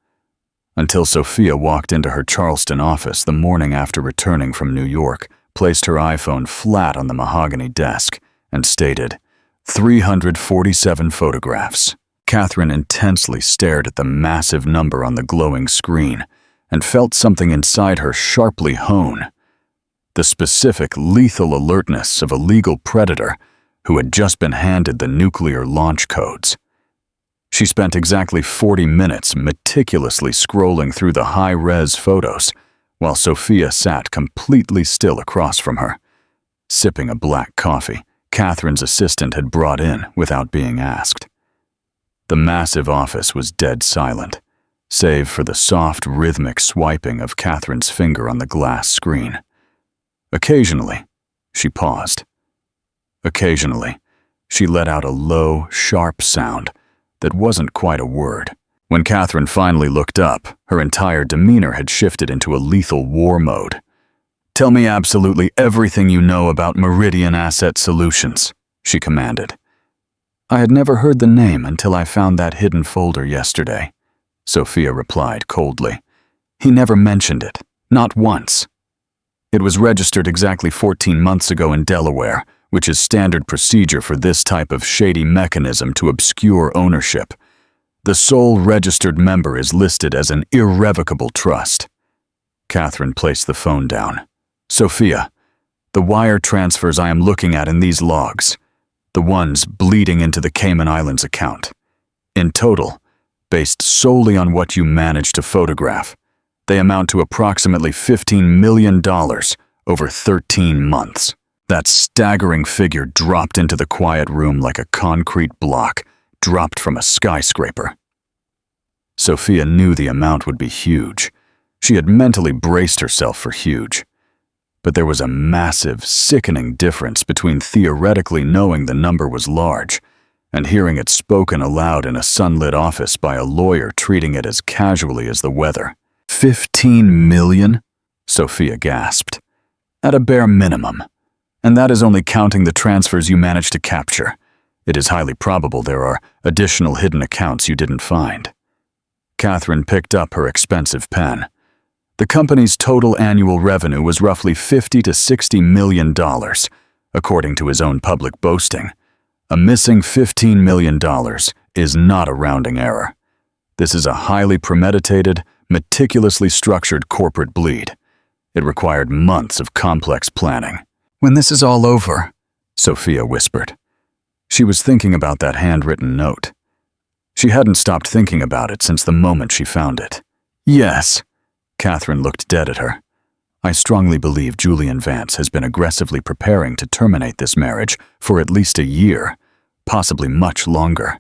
until Sophia walked into her Charleston office the morning after returning from New York, placed her iPhone flat on the mahogany desk, and stated, 347 photographs. Catherine intensely stared at the massive number on the glowing screen and felt something inside her sharply hone. The specific, lethal alertness of a legal predator who had just been handed the nuclear launch codes. She spent exactly 40 minutes meticulously scrolling through the high-res photos while Sophia sat completely still across from her, sipping a black coffee Catherine's assistant had brought in without being asked. The massive office was dead silent, save for the soft, rhythmic swiping of Catherine's finger on the glass screen. Occasionally, she paused. Occasionally, she let out a low, sharp sound that wasn't quite a word. When Catherine finally looked up, her entire demeanor had shifted into a lethal war mode. "Tell me absolutely everything you know about Meridian Asset Solutions," she commanded. "I had never heard the name until I found that hidden folder yesterday," Sophia replied coldly. "He never mentioned it, not once. It was registered exactly 14 months ago in Delaware, which is standard procedure for this type of shady mechanism to obscure ownership. The sole registered member is listed as an irrevocable trust." Catherine placed the phone down. "Sophia, the wire transfers I am looking at in these logs, the ones bleeding into the Cayman Islands account. In total, based solely on what you managed to photograph, they amount to approximately $15 million over 13 months. That staggering figure dropped into the quiet room like a concrete block dropped from a skyscraper. Sophia knew the amount would be huge. She had mentally braced herself for huge. But there was a massive, sickening difference between theoretically knowing the number was large and hearing it spoken aloud in a sunlit office by a lawyer treating it as casually as the weather. 15 million? Sophia gasped. At a bare minimum. And that is only counting the transfers you managed to capture. It is highly probable there are additional hidden accounts you didn't find. Catherine picked up her expensive pen. The company's total annual revenue was roughly $50 to $60 million, according to his own public boasting. A missing $15 million is not a rounding error. This is a highly premeditated, meticulously structured corporate bleed. It required months of complex planning. "When this is all over," Sophia whispered. She was thinking about that handwritten note. She hadn't stopped thinking about it since the moment she found it. "Yes." Catherine looked dead at her. "I strongly believe Julian Vance has been aggressively preparing to terminate this marriage for at least a year, possibly much longer.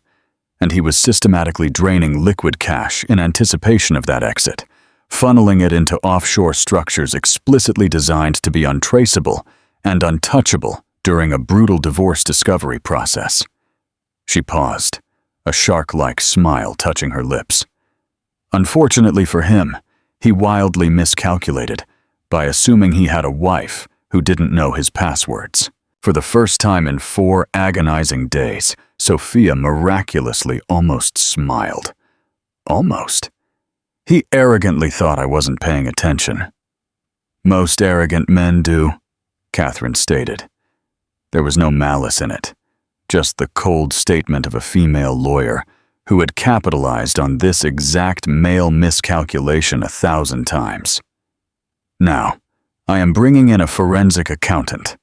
And he was systematically draining liquid cash in anticipation of that exit, funneling it into offshore structures explicitly designed to be untraceable and untouchable during a brutal divorce discovery process." She paused, a shark-like smile touching her lips. Unfortunately for him, he wildly miscalculated by assuming he had a wife who didn't know his passwords. For the first time in 4 agonizing days, Sophia miraculously almost smiled. Almost. He arrogantly thought I wasn't paying attention. "Most arrogant men do," Catherine stated. There was no malice in it, just the cold statement of a female lawyer who had capitalized on this exact male miscalculation 1,000 times. "Now, I am bringing in a forensic accountant,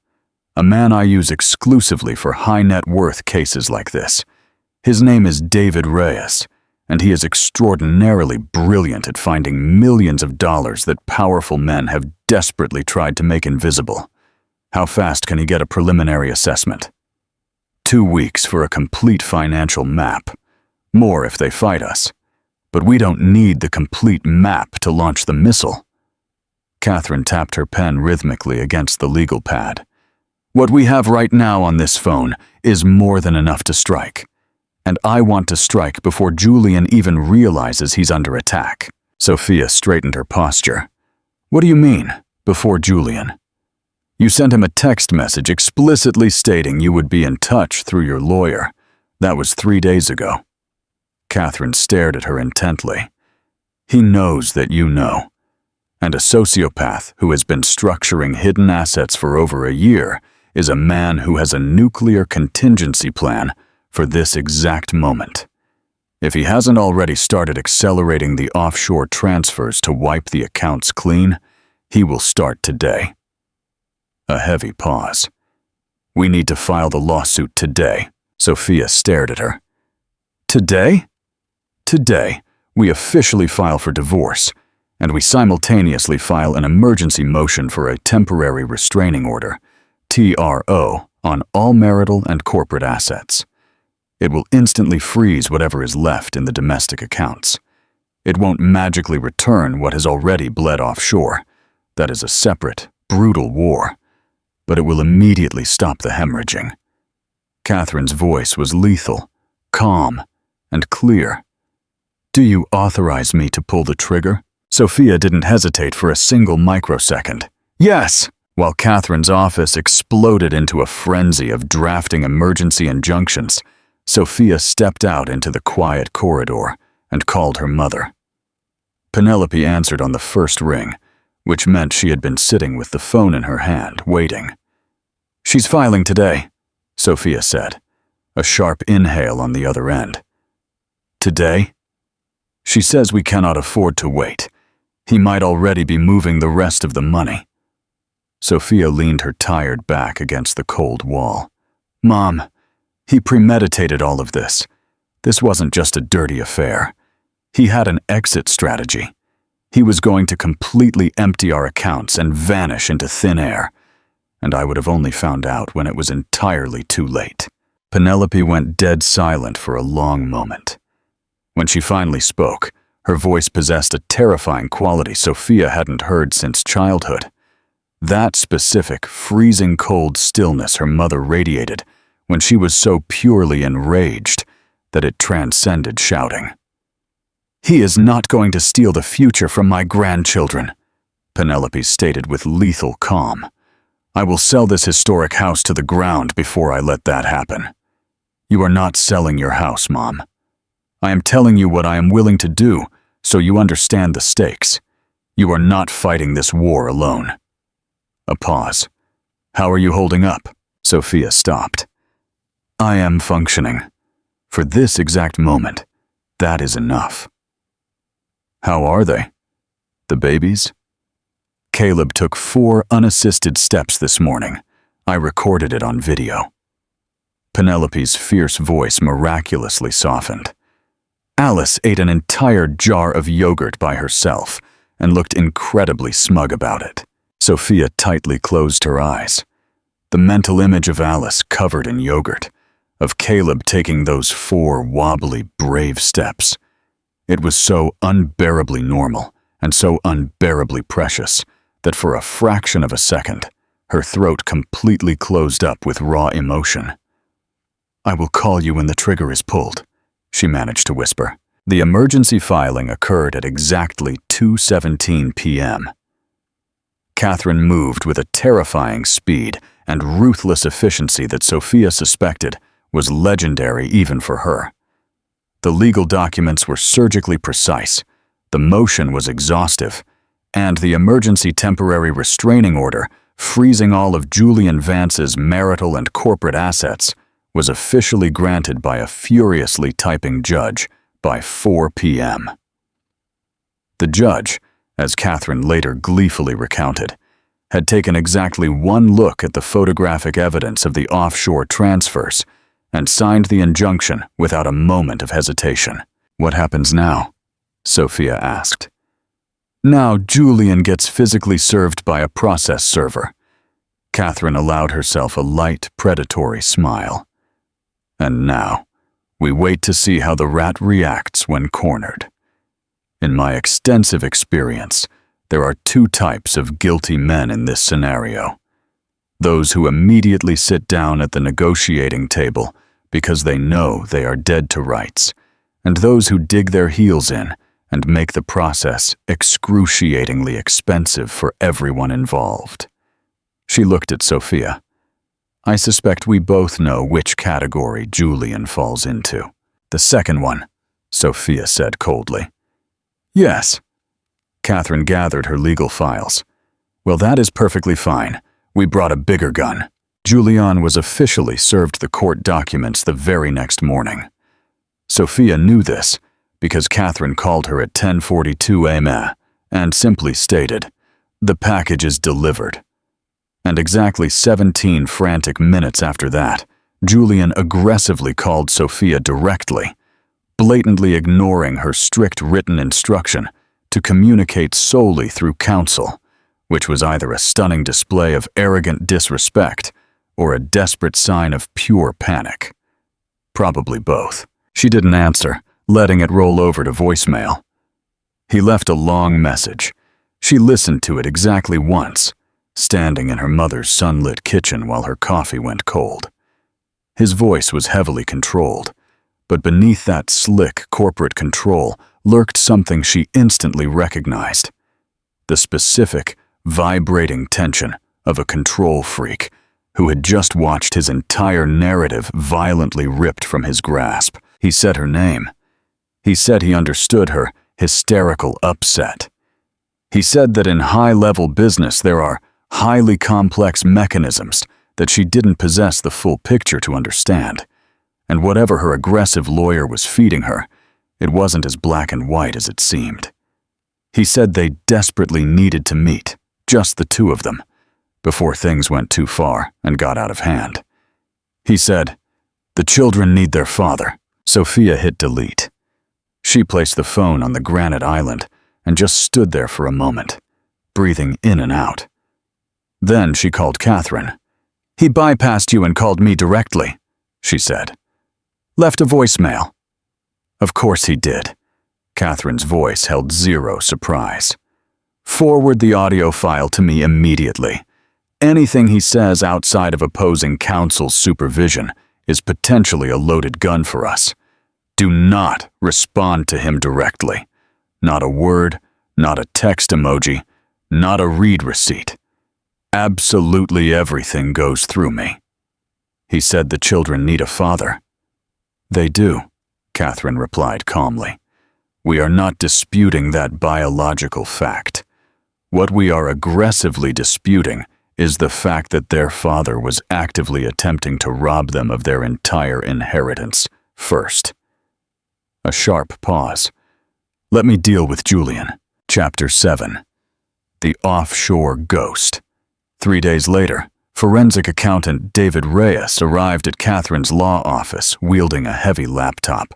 a man I use exclusively for high net worth cases like this. His name is David Reyes, and he is extraordinarily brilliant at finding millions of dollars that powerful men have desperately tried to make invisible. How fast can he get a preliminary assessment?" 2 weeks for a complete financial map. More if they fight us. But we don't need the complete map to launch the missile. Catherine tapped her pen rhythmically against the legal pad. "What we have right now on this phone is more than enough to strike. And I want to strike before Julian even realizes he's under attack." Sophia straightened her posture. "What do you mean, before Julian? You sent him a text message explicitly stating you would be in touch through your lawyer. That was 3 days ago." Catherine stared at her intently. "He knows that you know. And a sociopath who has been structuring hidden assets for over a year is a man who has a nuclear contingency plan for this exact moment. If he hasn't already started accelerating the offshore transfers to wipe the accounts clean, he will start today." A heavy pause. "We need to file the lawsuit today." Sophia stared at her. "Today?" "Today, we officially file for divorce, and we simultaneously file an emergency motion for a temporary restraining order, TRO, on all marital and corporate assets. It will instantly freeze whatever is left in the domestic accounts. It won't magically return what has already bled offshore. That is a separate, brutal war. But it will immediately stop the hemorrhaging." Catherine's voice was lethal, calm, and clear. "Do you authorize me to pull the trigger?" Sophia didn't hesitate for a single microsecond. "Yes!" While Catherine's office exploded into a frenzy of drafting emergency injunctions, Sophia stepped out into the quiet corridor and called her mother. Penelope answered on the first ring, which meant she had been sitting with the phone in her hand, waiting. "She's filing today," Sophia said, a sharp inhale on the other end. "Today?" "She says we cannot afford to wait. He might already be moving the rest of the money." Sophia leaned her tired back against the cold wall. "Mom, he premeditated all of this. This wasn't just a dirty affair. He had an exit strategy. He was going to completely empty our accounts and vanish into thin air. And I would have only found out when it was entirely too late." Penelope went dead silent for a long moment. When she finally spoke, her voice possessed a terrifying quality Sophia hadn't heard since childhood. That specific, freezing cold stillness her mother radiated when she was so purely enraged that it transcended shouting. "He is not going to steal the future from my grandchildren," Penelope stated with lethal calm. "I will sell this historic house to the ground before I let that happen." You are not selling your house, Mom. I am telling you what I am willing to do, so you understand the stakes. You are not fighting this war alone." A pause. "How are you holding up?" Sophia stopped. "I am functioning. For this exact moment, that is enough." "How are they? The babies?" "Caleb took 4 unassisted steps this morning. I recorded it on video." Penelope's fierce voice miraculously softened. Alice ate an entire jar of yogurt by herself and looked incredibly smug about it. Sophia tightly closed her eyes. The mental image of Alice covered in yogurt, of Caleb taking those 4 wobbly, brave steps. It was so unbearably normal and so unbearably precious that for a fraction of a second, her throat completely closed up with raw emotion. "I will call you when the trigger is pulled," she managed to whisper. The emergency filing occurred at exactly 2:17 p.m. Catherine moved with a terrifying speed and ruthless efficiency that Sophia suspected was legendary even for her. The legal documents were surgically precise, the motion was exhaustive, and the emergency temporary restraining order, freezing all of Julian Vance's marital and corporate assets, was officially granted by a furiously typing judge by 4 p.m. The judge, as Catherine later gleefully recounted, had taken exactly 1 look at the photographic evidence of the offshore transfers and signed the injunction without a moment of hesitation. "What happens now?" Sophia asked. "Now Julian gets physically served by a process server." Catherine allowed herself a light, predatory smile. "And now, we wait to see how the rat reacts when cornered. In my extensive experience, there are 2 types of guilty men in this scenario. Those who immediately sit down at the negotiating table because they know they are dead to rights, and those who dig their heels in and make the process excruciatingly expensive for everyone involved." She looked at Sophia. "I suspect we both know which category Julian falls into." "The second one," Sophia said coldly. "Yes." Catherine gathered her legal files. "Well, that is perfectly fine. We brought a bigger gun." Julian was officially served the court documents the very next morning. Sophia knew this because Catherine called her at 10:42 a.m. and simply stated, "The package is delivered." And exactly 17 frantic minutes after that, Julian aggressively called Sophia directly, blatantly ignoring her strict written instruction to communicate solely through counsel, which was either a stunning display of arrogant disrespect or a desperate sign of pure panic. Probably both. She didn't answer, letting it roll over to voicemail. He left a long message. She listened to it exactly once, standing in her mother's sunlit kitchen while her coffee went cold. His voice was heavily controlled, but beneath that slick corporate control lurked something she instantly recognized. The specific, vibrating tension of a control freak who had just watched his entire narrative violently ripped from his grasp. He said her name. He said he understood her hysterical upset. He said that in high-level business there are highly complex mechanisms that she didn't possess the full picture to understand, and whatever her aggressive lawyer was feeding her, it wasn't as black and white as it seemed. He said they desperately needed to meet, just the 2 of them, before things went too far and got out of hand. He said, "The children need their father." Sophia hit delete. She placed the phone on the granite island and just stood there for a moment, breathing in and out. Then she called Catherine. "He bypassed you and called me directly," she said. "Left a voicemail." "Of course he did." Catherine's voice held zero surprise. "Forward the audio file to me immediately. Anything he says outside of opposing counsel's supervision is potentially a loaded gun for us. Do not respond to him directly. Not a word, not a text emoji, not a read receipt. Absolutely everything goes through me." He said the children need a father. They do, Catherine replied calmly. We are not disputing that biological fact. What we are aggressively disputing is the fact that their father was actively attempting to rob them of their entire inheritance first. A sharp pause. Let me deal with Julian. Chapter 7. The Offshore Ghost. 3 days later, forensic accountant David Reyes arrived at Catherine's law office wielding a heavy laptop,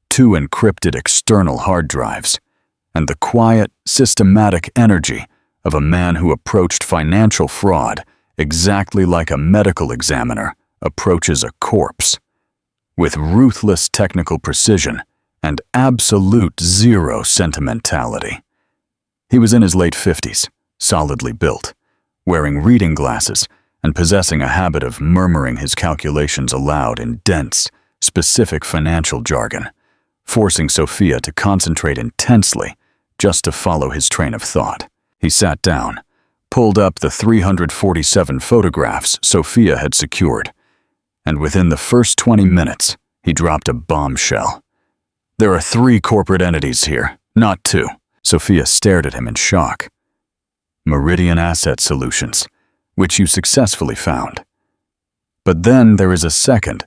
2 encrypted external hard drives, and the quiet, systematic energy of a man who approached financial fraud exactly like a medical examiner approaches a corpse, with ruthless technical precision and absolute zero sentimentality. He was in his late 50s, solidly built, wearing reading glasses and possessing a habit of murmuring his calculations aloud in dense, specific financial jargon, forcing Sophia to concentrate intensely just to follow his train of thought. He sat down, pulled up the 347 photographs Sophia had secured, and within the first 20 minutes, he dropped a bombshell. There are 3 corporate entities here, not 2. Sophia stared at him in shock. Meridian Asset Solutions, which you successfully found. But then there is a second,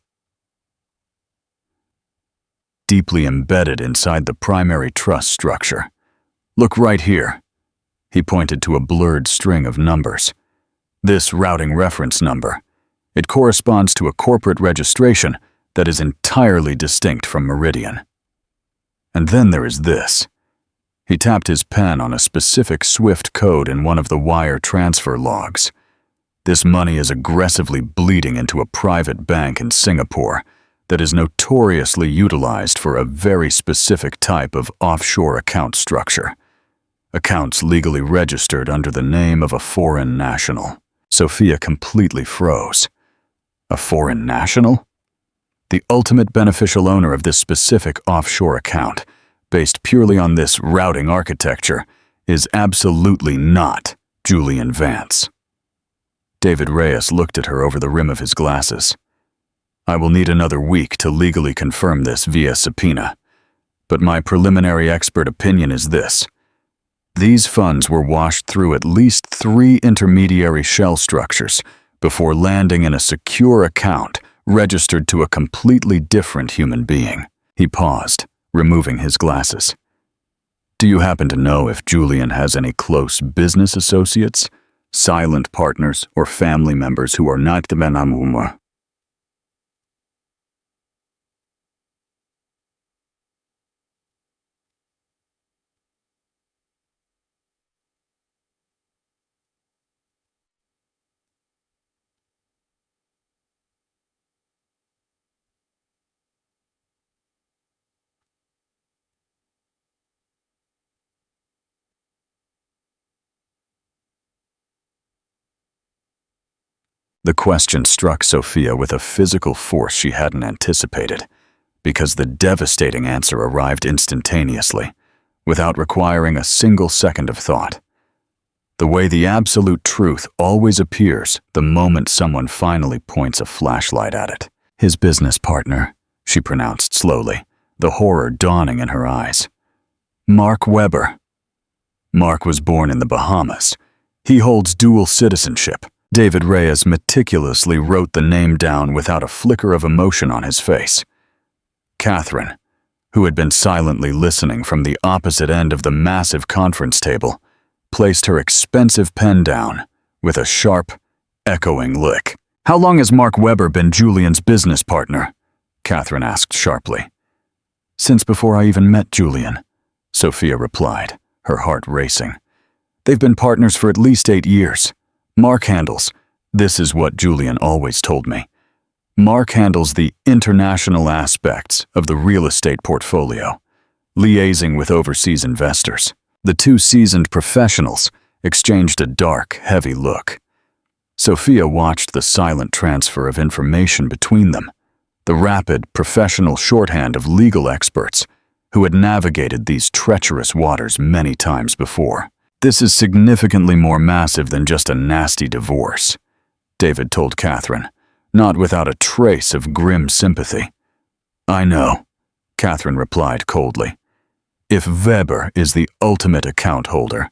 deeply embedded inside the primary trust structure. Look right here. He pointed to a blurred string of numbers. This routing reference number. It corresponds to a corporate registration that is entirely distinct from Meridian. And then there is this. He tapped his pen on a specific SWIFT code in one of the wire transfer logs. This money is aggressively bleeding into a private bank in Singapore that is notoriously utilized for a very specific type of offshore account structure. Accounts legally registered under the name of a foreign national. Sophia completely froze. A foreign national? The ultimate beneficial owner of this specific offshore account, based purely on this routing architecture, is absolutely not Julian Vance. David Reyes looked at her over the rim of his glasses. I will need another week to legally confirm this via subpoena, but my preliminary expert opinion is this. These funds were washed through at least 3 intermediary shell structures before landing in a secure account registered to a completely different human being. He paused, removing his glasses. Do you happen to know if Julian has any close business associates, silent partners, or family members who are not the Benamuma? The question struck Sophia with a physical force she hadn't anticipated, because the devastating answer arrived instantaneously, without requiring a single second of thought. The way the absolute truth always appears the moment someone finally points a flashlight at it. His business partner, she pronounced slowly, the horror dawning in her eyes. Mark Weber. Mark was born in the Bahamas. He holds dual citizenship. David Reyes meticulously wrote the name down without a flicker of emotion on his face. Catherine, who had been silently listening from the opposite end of the massive conference table, placed her expensive pen down with a sharp, echoing lick. How long has Mark Weber been Julian's business partner? Catherine asked sharply. Since before I even met Julian, Sophia replied, her heart racing. They've been partners for at least 8 years. Mark handles, this is what Julian always told me, Mark handles the international aspects of the real estate portfolio, liaising with overseas investors. The 2 seasoned professionals exchanged a dark, heavy look. Sophia watched the silent transfer of information between them, the rapid, professional shorthand of legal experts who had navigated these treacherous waters many times before. This is significantly more massive than just a nasty divorce, David told Catherine, not without a trace of grim sympathy. I know, Catherine replied coldly. If Weber is the ultimate account holder,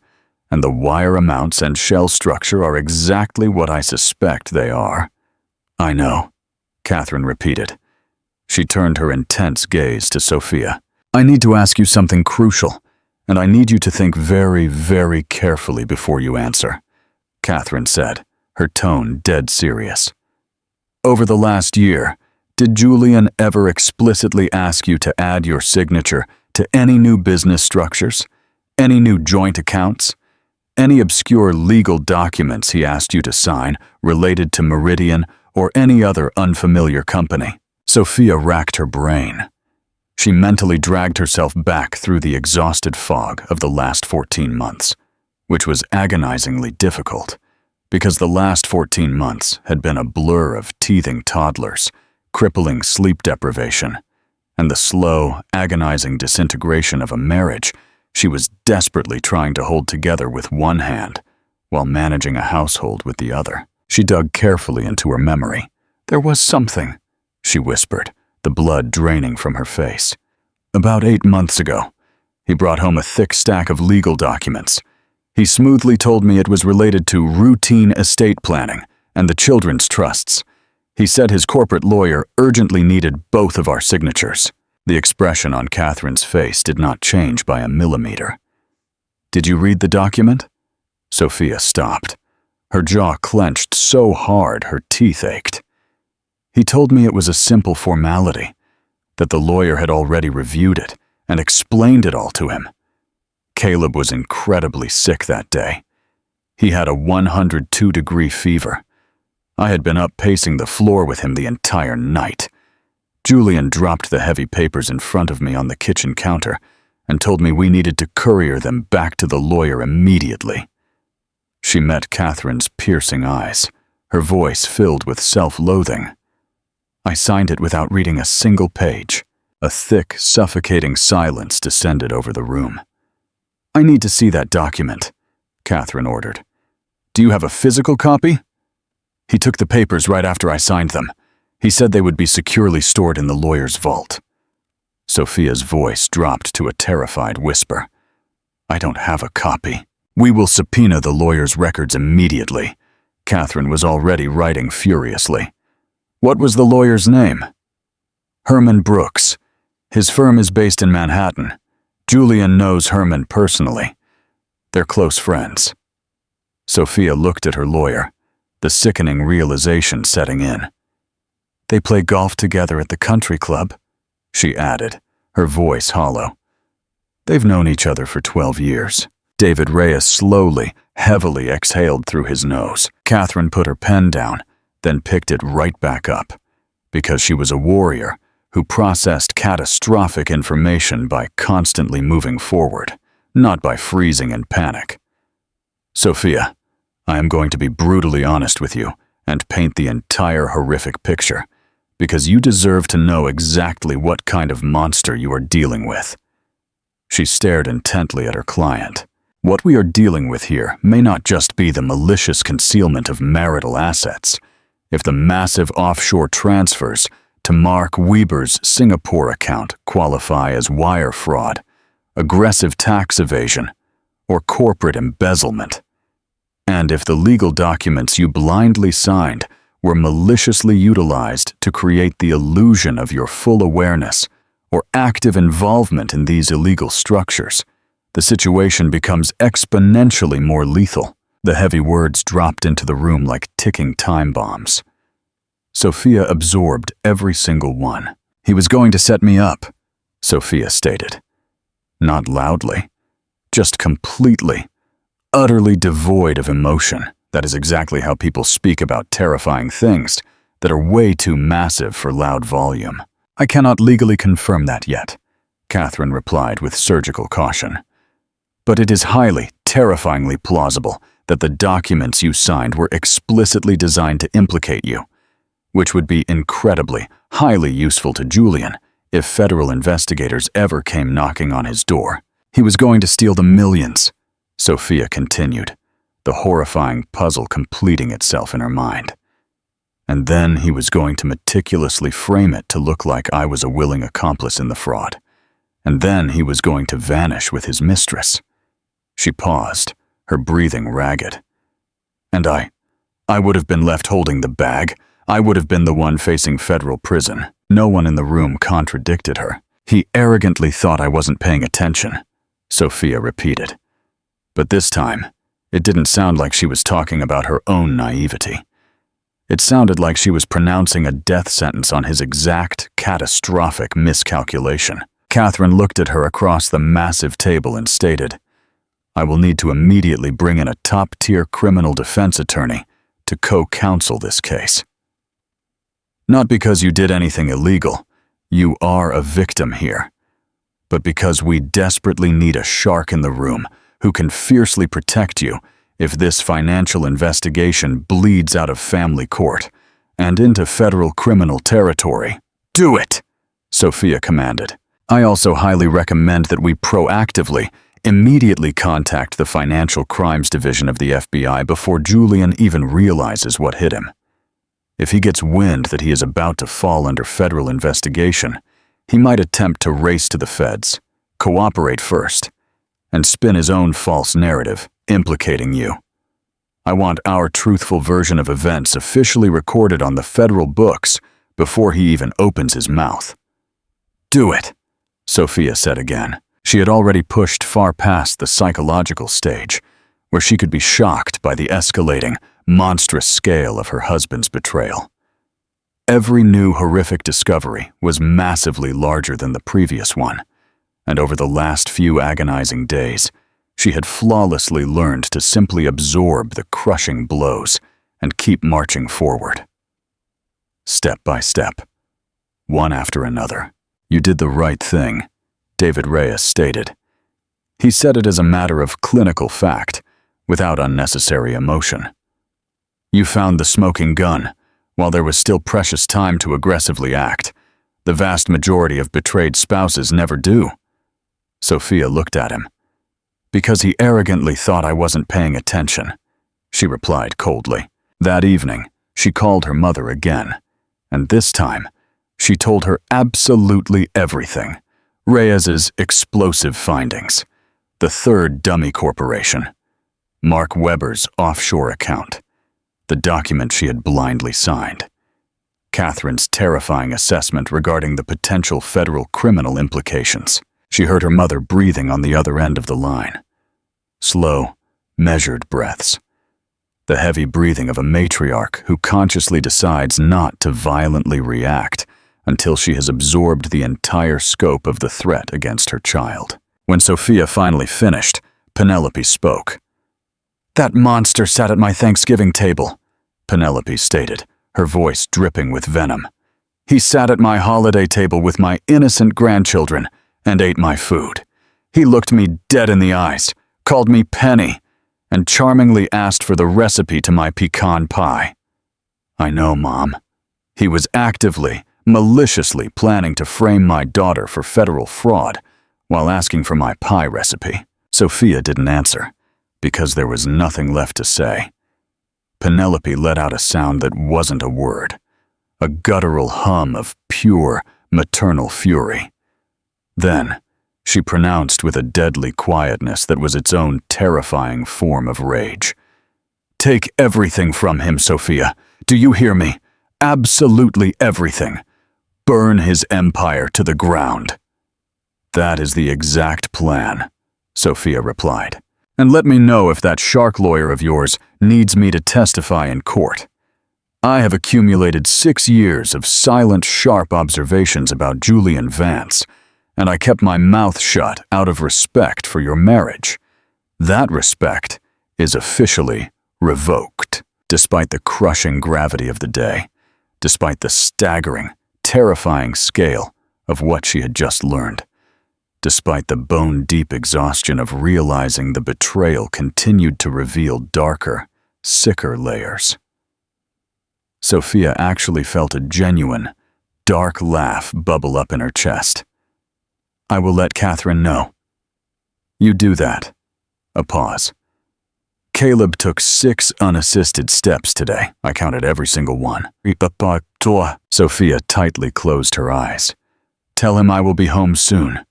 and the wire amounts and shell structure are exactly what I suspect they are. I know, Catherine repeated. She turned her intense gaze to Sophia. I need to ask you something crucial, and I need you to think very, very carefully before you answer, Catherine said, her tone dead serious. Over the last year, did Julian ever explicitly ask you to add your signature to any new business structures, any new joint accounts, any obscure legal documents he asked you to sign related to Meridian or any other unfamiliar company? Sophia racked her brain. She mentally dragged herself back through the exhausted fog of the last 14 months, which was agonizingly difficult, because the last 14 months had been a blur of teething toddlers, crippling sleep deprivation, and the slow, agonizing disintegration of a marriage she was desperately trying to hold together with one hand while managing a household with the other. She dug carefully into her memory. There was something, she whispered, the blood draining from her face. About 8 months ago, he brought home a thick stack of legal documents. He smoothly told me it was related to routine estate planning and the children's trusts. He said his corporate lawyer urgently needed both of our signatures. The expression on Catherine's face did not change by a millimeter. Did you read the document? Sophia stopped. Her jaw clenched so hard her teeth ached. He told me it was a simple formality, that the lawyer had already reviewed it and explained it all to him. Caleb was incredibly sick that day. He had a 102-degree fever. I had been up pacing the floor with him the entire night. Julian dropped the heavy papers in front of me on the kitchen counter and told me we needed to courier them back to the lawyer immediately. She met Catherine's piercing eyes, her voice filled with self-loathing. I signed it without reading a single page. A thick, suffocating silence descended over the room. I need to see that document, Catherine ordered. Do you have a physical copy? He took the papers right after I signed them. He said they would be securely stored in the lawyer's vault. Sophia's voice dropped to a terrified whisper. I don't have a copy. We will subpoena the lawyer's records immediately. Catherine was already writing furiously. What was the lawyer's name? Herman Brooks. His firm is based in Manhattan. Julian knows Herman personally. They're close friends. Sophia looked at her lawyer, the sickening realization setting in. They play golf together at the country club, she added, her voice hollow. They've known each other for 12 years. David Reyes slowly, heavily exhaled through his nose. Catherine put her pen down, then picked it right back up, because she was a warrior who processed catastrophic information by constantly moving forward, not by freezing in panic. Sophia, I am going to be brutally honest with you and paint the entire horrific picture, because you deserve to know exactly what kind of monster you are dealing with. She stared intently at her client. What we are dealing with here may not just be the malicious concealment of marital assets. If the massive offshore transfers to Mark Weber's Singapore account qualify as wire fraud, aggressive tax evasion, or corporate embezzlement, and if the legal documents you blindly signed were maliciously utilized to create the illusion of your full awareness or active involvement in these illegal structures, the situation becomes exponentially more lethal. The heavy words dropped into the room like ticking time bombs. Sophia absorbed every single one. He was going to set me up, Sophia stated. Not loudly, just completely, utterly devoid of emotion. That is exactly how people speak about terrifying things that are way too massive for loud volume. I cannot legally confirm that yet, Catherine replied with surgical caution. But it is highly, terrifyingly plausible that the documents you signed were explicitly designed to implicate you, which would be incredibly, highly useful to Julian if federal investigators ever came knocking on his door. He was going to steal the millions, Sophia continued, the horrifying puzzle completing itself in her mind. And then he was going to meticulously frame it to look like I was a willing accomplice in the fraud. And then he was going to vanish with his mistress. She paused, her breathing ragged. And I would have been left holding the bag. I would have been the one facing federal prison. No one in the room contradicted her. He arrogantly thought I wasn't paying attention, Sophia repeated. But this time, it didn't sound like she was talking about her own naivety. It sounded like she was pronouncing a death sentence on his exact, catastrophic miscalculation. Catherine looked at her across the massive table and stated, "I will need to immediately bring in a top-tier criminal defense attorney to co-counsel this case. Not because you did anything illegal, you are a victim here, but because we desperately need a shark in the room who can fiercely protect you if this financial investigation bleeds out of family court and into federal criminal territory. Do it!" Sophia commanded. "I also highly recommend that we proactively, immediately contact the Financial Crimes Division of the FBI before Julian even realizes what hit him. If he gets wind that he is about to fall under federal investigation, he might attempt to race to the feds, cooperate first, and spin his own false narrative, implicating you. I want our truthful version of events officially recorded on the federal books before he even opens his mouth." "Do it," Sophia said again. She had already pushed far past the psychological stage, where she could be shocked by the escalating, monstrous scale of her husband's betrayal. Every new horrific discovery was massively larger than the previous one, and over the last few agonizing days, she had flawlessly learned to simply absorb the crushing blows and keep marching forward. Step by step, one after another. "You did the right thing," David Reyes stated. He said it as a matter of clinical fact, without unnecessary emotion. "You found the smoking gun, while there was still precious time to aggressively act. The vast majority of betrayed spouses never do." Sophia looked at him. "Because he arrogantly thought I wasn't paying attention," she replied coldly. That evening, she called her mother again, and this time, she told her absolutely everything. Reyes's explosive findings, the third dummy corporation, Mark Weber's offshore account, the document she had blindly signed, Catherine's terrifying assessment regarding the potential federal criminal implications. She heard her mother breathing on the other end of the line. Slow, measured breaths. The heavy breathing of a matriarch who consciously decides not to violently react until she has absorbed the entire scope of the threat against her child. When Sophia finally finished, Penelope spoke. "That monster sat at my Thanksgiving table," Penelope stated, her voice dripping with venom. "He sat at my holiday table with my innocent grandchildren and ate my food. He looked me dead in the eyes, called me Penny, and charmingly asked for the recipe to my pecan pie. I know, Mom. He was actively, maliciously planning to frame my daughter for federal fraud while asking for my pie recipe." Sophia didn't answer, because there was nothing left to say. Penelope let out a sound that wasn't a word, a guttural hum of pure, maternal fury. Then, she pronounced with a deadly quietness that was its own terrifying form of rage. "Take everything from him, Sophia. Do you hear me? Absolutely everything. Burn his empire to the ground." "That is the exact plan," Sophia replied. "And let me know if that shark lawyer of yours needs me to testify in court. I have accumulated 6 years of silent, sharp observations about Julian Vance, and I kept my mouth shut out of respect for your marriage. That respect is officially revoked." Despite the crushing gravity of the day, despite the staggering, terrifying scale of what she had just learned, despite the bone-deep exhaustion of realizing the betrayal continued to reveal darker, sicker layers, Sophia actually felt a genuine, dark laugh bubble up in her chest. "I will let Catherine know." "You do that." A pause. Caleb took 6 unassisted steps today. I counted every single one. Sophia tightly closed her eyes. Tell him I will be home soon.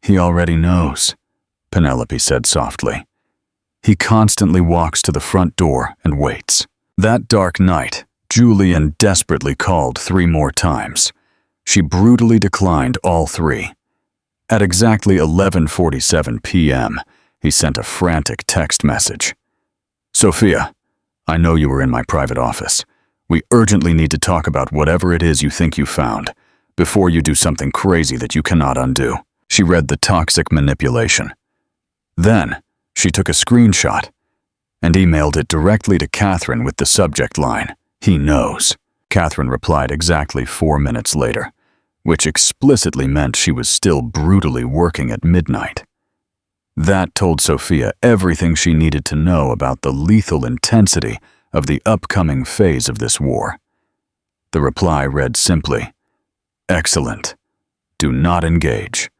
He already knows, Penelope said softly. He constantly walks to the front door and waits. That dark night, Julian desperately called 3 more times. She brutally declined all 3. At exactly 11:47 p.m., he sent a frantic text message. Sophia, I know you were in my private office. We urgently need to talk about whatever it is you think you found, before you do something crazy that you cannot undo. She read the toxic manipulation. Then, she took a screenshot and emailed it directly to Catherine with the subject line, "He knows." Catherine replied exactly 4 minutes later, which explicitly meant she was still brutally working at midnight. That told Sophia everything she needed to know about the lethal intensity of the upcoming phase of this war. The reply read simply, "Excellent. Do not engage.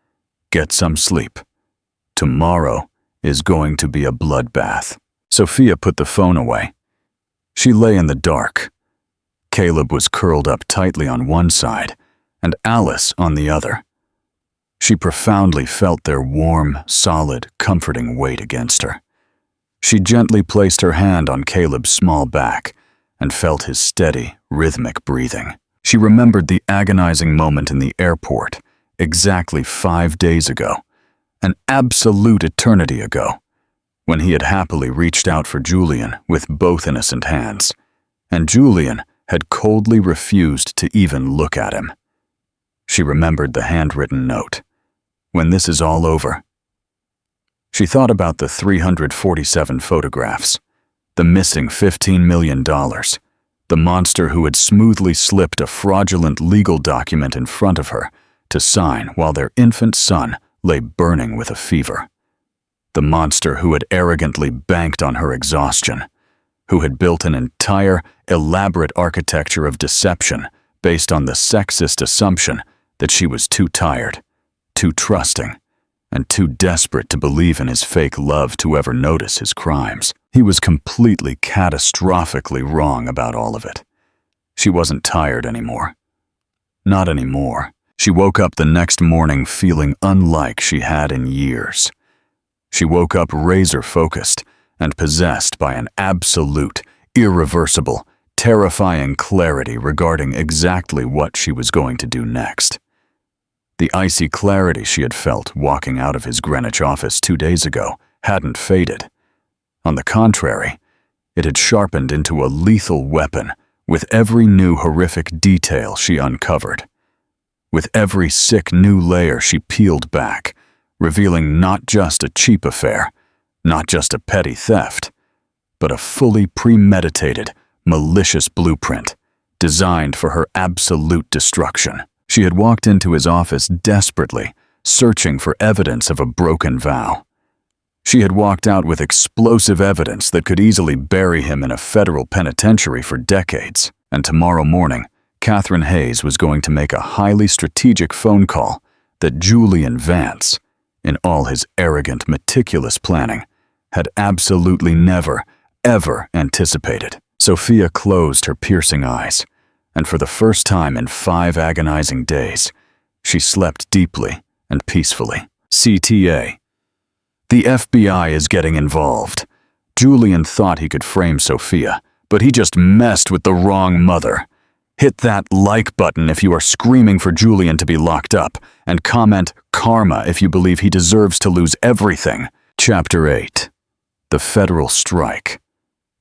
Get some sleep. Tomorrow is going to be a bloodbath." Sophia put the phone away. She lay in the dark. Caleb was curled up tightly on one side, and Alice on the other. She profoundly felt their warm, solid, comforting weight against her. She gently placed her hand on Caleb's small back and felt his steady, rhythmic breathing. She remembered the agonizing moment in the airport, exactly 5 days ago, an absolute eternity ago, when he had happily reached out for Julian with both innocent hands, and Julian had coldly refused to even look at him. She remembered the handwritten note. When this is all over. She thought about the 347 photographs, the missing $15 million, the monster who had smoothly slipped a fraudulent legal document in front of her to sign while their infant son lay burning with a fever. The monster who had arrogantly banked on her exhaustion, who had built an entire, elaborate architecture of deception based on the sexist assumption that she was too tired, too trusting, and too desperate to believe in his fake love to ever notice his crimes. He was completely, catastrophically wrong about all of it. She wasn't tired anymore. Not anymore. She woke up the next morning feeling unlike she had in years. She woke up razor-focused and possessed by an absolute, irreversible, terrifying clarity regarding exactly what she was going to do next. The icy clarity she had felt walking out of his Greenwich office 2 days ago hadn't faded. On the contrary, it had sharpened into a lethal weapon with every new horrific detail she uncovered. With every sick new layer she peeled back, revealing not just a cheap affair, not just a petty theft, but a fully premeditated, malicious blueprint designed for her absolute destruction. She had walked into his office desperately, searching for evidence of a broken vow. She had walked out with explosive evidence that could easily bury him in a federal penitentiary for decades. And tomorrow morning, Catherine Hayes was going to make a highly strategic phone call that Julian Vance, in all his arrogant, meticulous planning, had absolutely never, ever anticipated. Sophia closed her piercing eyes, and for the first time in 5 agonizing days, she slept deeply and peacefully. CTA. The FBI is getting involved. Julian thought he could frame Sophia, but he just messed with the wrong mother. Hit that like button if you are screaming for Julian to be locked up, and comment karma if you believe he deserves to lose everything. Chapter 8. The Federal Strike.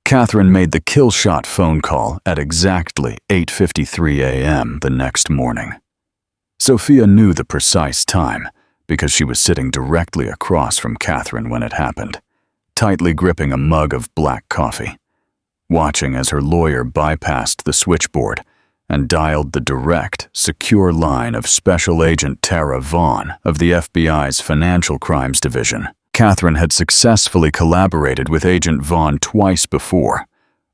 Catherine made the kill shot phone call at exactly 8:53 a.m. the next morning. Sophia knew the precise time because she was sitting directly across from Catherine when it happened, tightly gripping a mug of black coffee, watching as her lawyer bypassed the switchboard and dialed the direct, secure line of Special Agent Tara Vaughn of the FBI's Financial Crimes Division. Catherine had successfully collaborated with Agent Vaughn twice before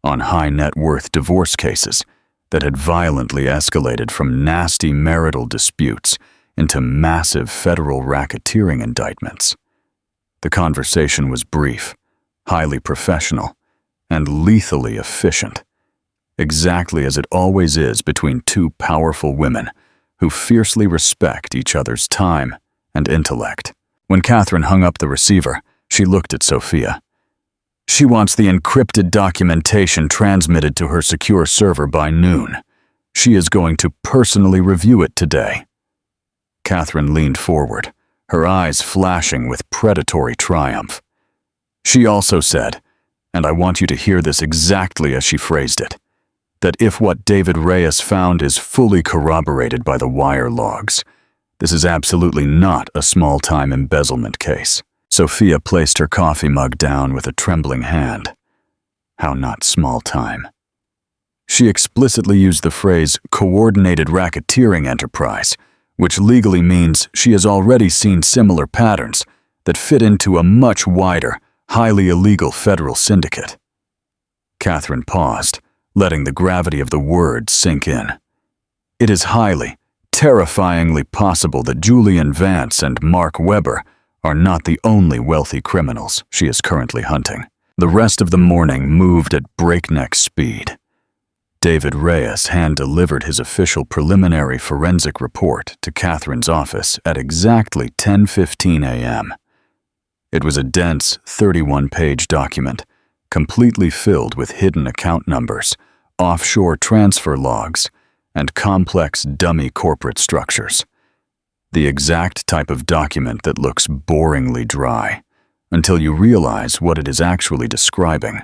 on high-net-worth divorce cases that had violently escalated from nasty marital disputes into massive federal racketeering indictments. The conversation was brief, highly professional, and lethally efficient. Exactly as it always is between two powerful women who fiercely respect each other's time and intellect. When Catherine hung up the receiver, she looked at Sophia. She wants the encrypted documentation transmitted to her secure server by noon. She is going to personally review it today. Catherine leaned forward, her eyes flashing with predatory triumph. She also said, and I want you to hear this exactly as she phrased it, that if what David Reyes found is fully corroborated by the wire logs, this is absolutely not a small-time embezzlement case. Sophia placed her coffee mug down with a trembling hand. How not small-time? She explicitly used the phrase coordinated racketeering enterprise, which legally means she has already seen similar patterns that fit into a much wider, highly illegal federal syndicate. Catherine paused, letting the gravity of the word sink in. It is highly, terrifyingly possible that Julian Vance and Mark Weber are not the only wealthy criminals she is currently hunting. The rest of the morning moved at breakneck speed. David Reyes hand-delivered his official preliminary forensic report to Catherine's office at exactly 10:15 a.m. It was a dense 31-page document, completely filled with hidden account numbers, offshore transfer logs, and complex dummy corporate structures. The exact type of document that looks boringly dry, until you realize what it is actually describing.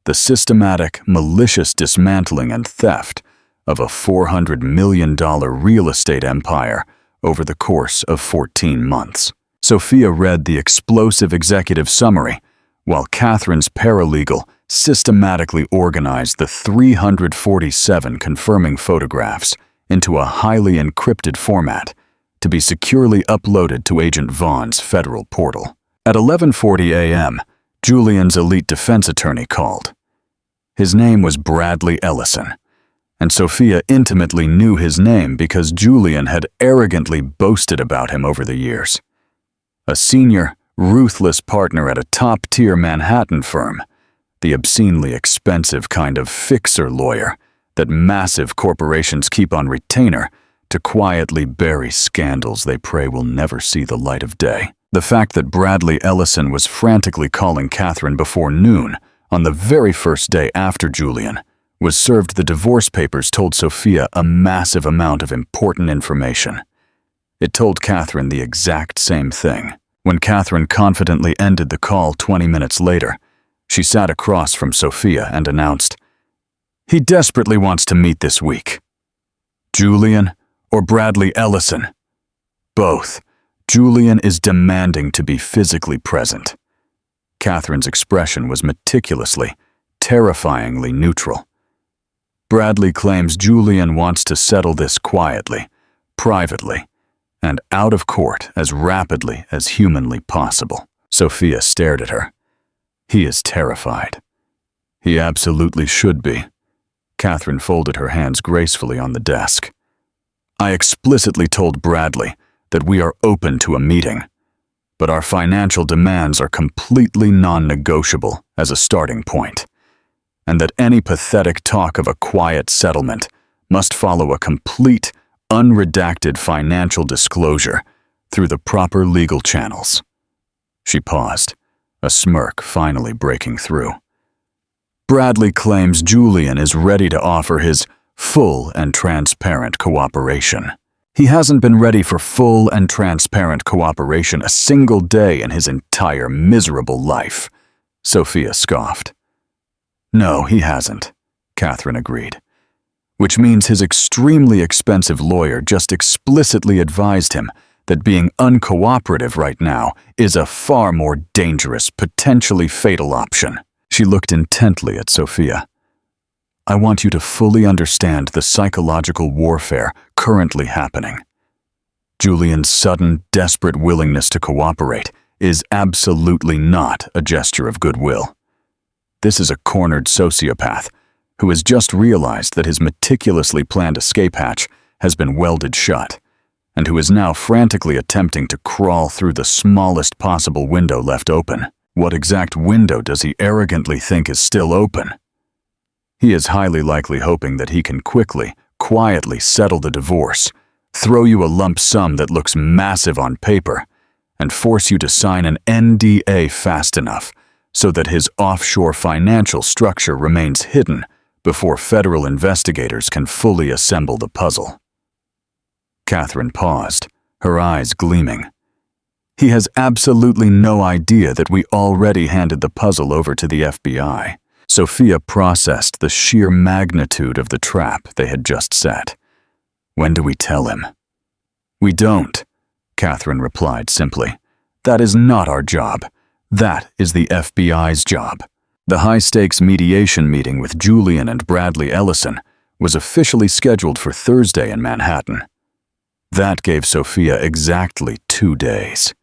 The systematic, malicious dismantling and theft of a $400 million real estate empire over the course of 14 months. Sophia read the explosive executive summary, while Catherine's paralegal systematically organized the 347 confirming photographs into a highly encrypted format to be securely uploaded to Agent Vaughn's federal portal. At 11:40 a.m., Julian's elite defense attorney called. His name was Bradley Ellison, and Sophia intimately knew his name because Julian had arrogantly boasted about him over the years. A senior, ruthless partner at a top-tier Manhattan firm, the obscenely expensive kind of fixer lawyer that massive corporations keep on retainer to quietly bury scandals they pray will never see the light of day. The fact that Bradley Ellison was frantically calling Catherine before noon on the very first day after Julian was served the divorce papers told Sophia a massive amount of important information. It told Catherine the exact same thing. When Catherine confidently ended the call 20 minutes later, she sat across from Sophia and announced, "He desperately wants to meet this week. Julian or Bradley Ellison? Both. Julian is demanding to be physically present." Catherine's expression was meticulously, terrifyingly neutral. Bradley claims Julian wants to settle this quietly, privately, and out of court as rapidly as humanly possible. Sophia stared at her. He is terrified. He absolutely should be. Catherine folded her hands gracefully on the desk. I explicitly told Bradley that we are open to a meeting, but our financial demands are completely non-negotiable as a starting point, and that any pathetic talk of a quiet settlement must follow a complete, unredacted financial disclosure through the proper legal channels. She paused, a smirk finally breaking through. Bradley claims Julian is ready to offer his full and transparent cooperation. He hasn't been ready for full and transparent cooperation a single day in his entire miserable life, Sophia scoffed. No, he hasn't, Catherine agreed, which means his extremely expensive lawyer just explicitly advised him that being uncooperative right now is a far more dangerous, potentially fatal option. She looked intently at Sophia. I want you to fully understand the psychological warfare currently happening. Julian's sudden, desperate willingness to cooperate is absolutely not a gesture of goodwill. This is a cornered sociopath who has just realized that his meticulously planned escape hatch has been welded shut, and who is now frantically attempting to crawl through the smallest possible window left open. What exact window does he arrogantly think is still open? He is highly likely hoping that he can quickly, quietly settle the divorce, throw you a lump sum that looks massive on paper, and force you to sign an NDA fast enough so that his offshore financial structure remains hidden before federal investigators can fully assemble the puzzle. Catherine paused, her eyes gleaming. He has absolutely no idea that we already handed the puzzle over to the FBI. Sophia processed the sheer magnitude of the trap they had just set. When do we tell him? We don't, Catherine replied simply. That is not our job. That is the FBI's job. The high-stakes mediation meeting with Julian and Bradley Ellison was officially scheduled for Thursday in Manhattan. That gave Sophia exactly 2 days.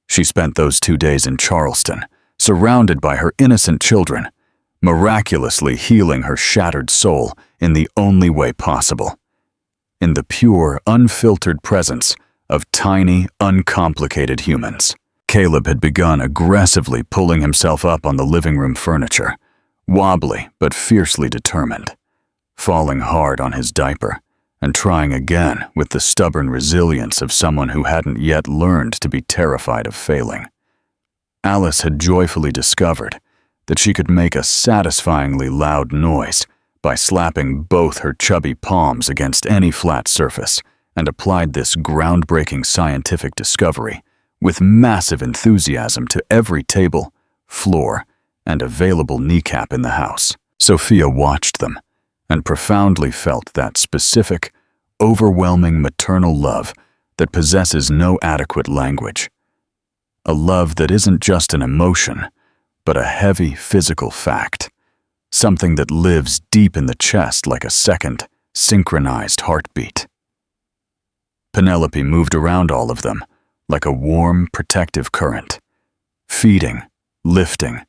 She spent those 2 days in Charleston, surrounded by her innocent children, miraculously healing her shattered soul in the only way possible. In the pure, unfiltered presence of tiny, uncomplicated humans. Caleb had begun aggressively pulling himself up on the living room furniture, wobbly but fiercely determined, falling hard on his diaper, and trying again with the stubborn resilience of someone who hadn't yet learned to be terrified of failing. Alice had joyfully discovered that she could make a satisfyingly loud noise by slapping both her chubby palms against any flat surface, and applied this groundbreaking scientific discovery with massive enthusiasm to every table, floor, and available kneecap in the house. Sophia watched them and profoundly felt that specific, overwhelming maternal love that possesses no adequate language. A love that isn't just an emotion, but a heavy physical fact, something that lives deep in the chest like a second, synchronized heartbeat. Penelope moved around all of them like a warm, protective current, feeding, lifting,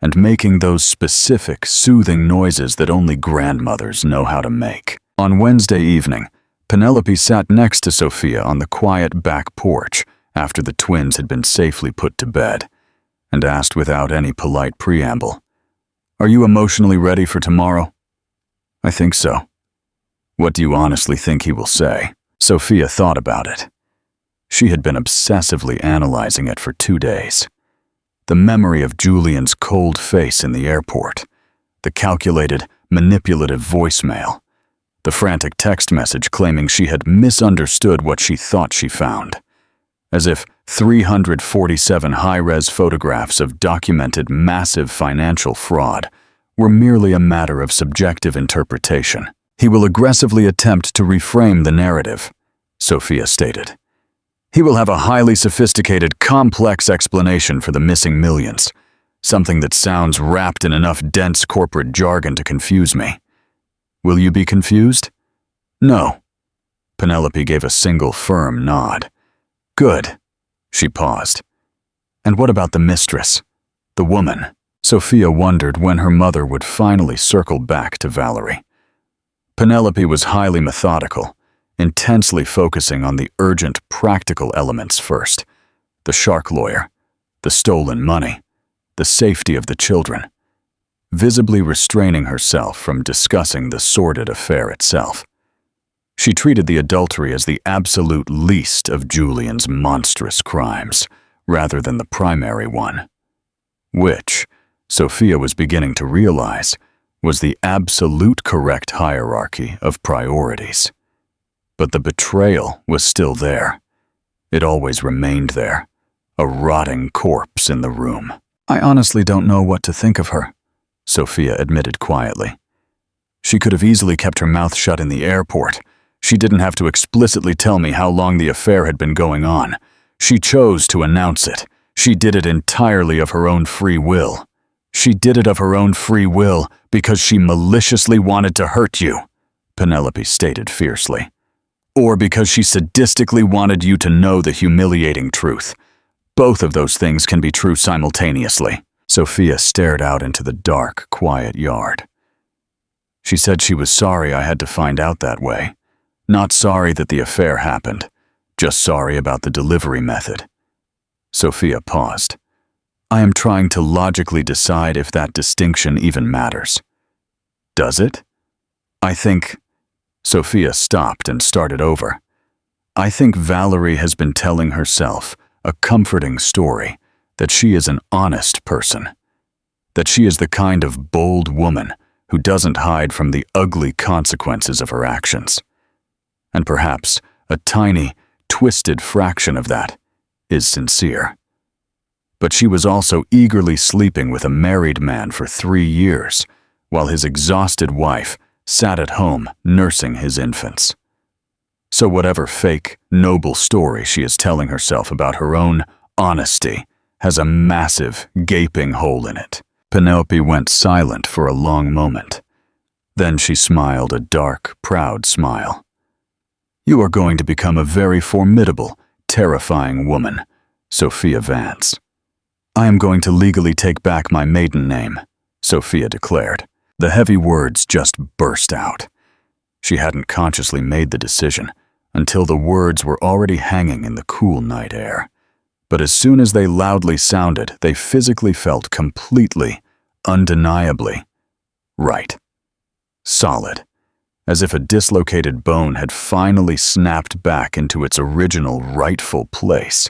and making those specific, soothing noises that only grandmothers know how to make. On Wednesday evening, Penelope sat next to Sophia on the quiet back porch after the twins had been safely put to bed, and asked without any polite preamble, "Are you emotionally ready for tomorrow?" "I think so." "What do you honestly think he will say?" Sophia thought about it. She had been obsessively analyzing it for 2 days. The memory of Julian's cold face in the airport, the calculated, manipulative voicemail, the frantic text message claiming she had misunderstood what she thought she found, as if 347 high-res photographs of documented massive financial fraud were merely a matter of subjective interpretation. "He will aggressively attempt to reframe the narrative," Sophia stated. "He will have a highly sophisticated, complex explanation for the missing millions, something that sounds wrapped in enough dense corporate jargon to confuse me. Will you be confused?" "No." Penelope gave a single firm nod. "Good." She paused. "And what about the mistress? The woman?" Sophia wondered when her mother would finally circle back to Valerie. Penelope was highly methodical, intensely focusing on the urgent, practical elements first. The shark lawyer, the stolen money, the safety of the children, visibly restraining herself from discussing the sordid affair itself. She treated the adultery as the absolute least of Julian's monstrous crimes, rather than the primary one, which, Sophia was beginning to realize, was the absolute correct hierarchy of priorities. But the betrayal was still there. It always remained there, a rotting corpse in the room. "I honestly don't know what to think of her," Sophia admitted quietly. "She could have easily kept her mouth shut in the airport. She didn't have to explicitly tell me how long the affair had been going on. She chose to announce it. She did it entirely of her own free will. She did it of her own free will because she maliciously wanted to hurt you," Penelope stated fiercely. "Or because she sadistically wanted you to know the humiliating truth. Both of those things can be true simultaneously." Sophia stared out into the dark, quiet yard. "She said she was sorry I had to find out that way. Not sorry that the affair happened, just sorry about the delivery method." Sophia paused. I am trying to logically decide if that distinction even matters. Does it? I think... Sophia stopped and started over. I think Valerie has been telling herself a comforting story that she is an honest person, that she is the kind of bold woman who doesn't hide from the ugly consequences of her actions. And perhaps a tiny, twisted fraction of that is sincere. But she was also eagerly sleeping with a married man for 3 years, while his exhausted wife sat at home nursing his infants. So whatever fake, noble story she is telling herself about her own honesty has a massive, gaping hole in it. Penelope went silent for a long moment. Then she smiled a dark, proud smile. You are going to become a very formidable, terrifying woman, Sophia Vance. I am going to legally take back my maiden name, Sophia declared. The heavy words just burst out. She hadn't consciously made the decision until the words were already hanging in the cool night air. But as soon as they loudly sounded, they physically felt completely, undeniably right. Solid, as if a dislocated bone had finally snapped back into its original rightful place.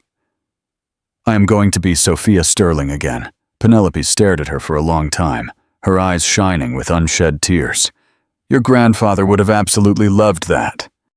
I am going to be Sophia Sterling again. Penelope stared at her for a long time, her eyes shining with unshed tears. Your grandfather would have absolutely loved that.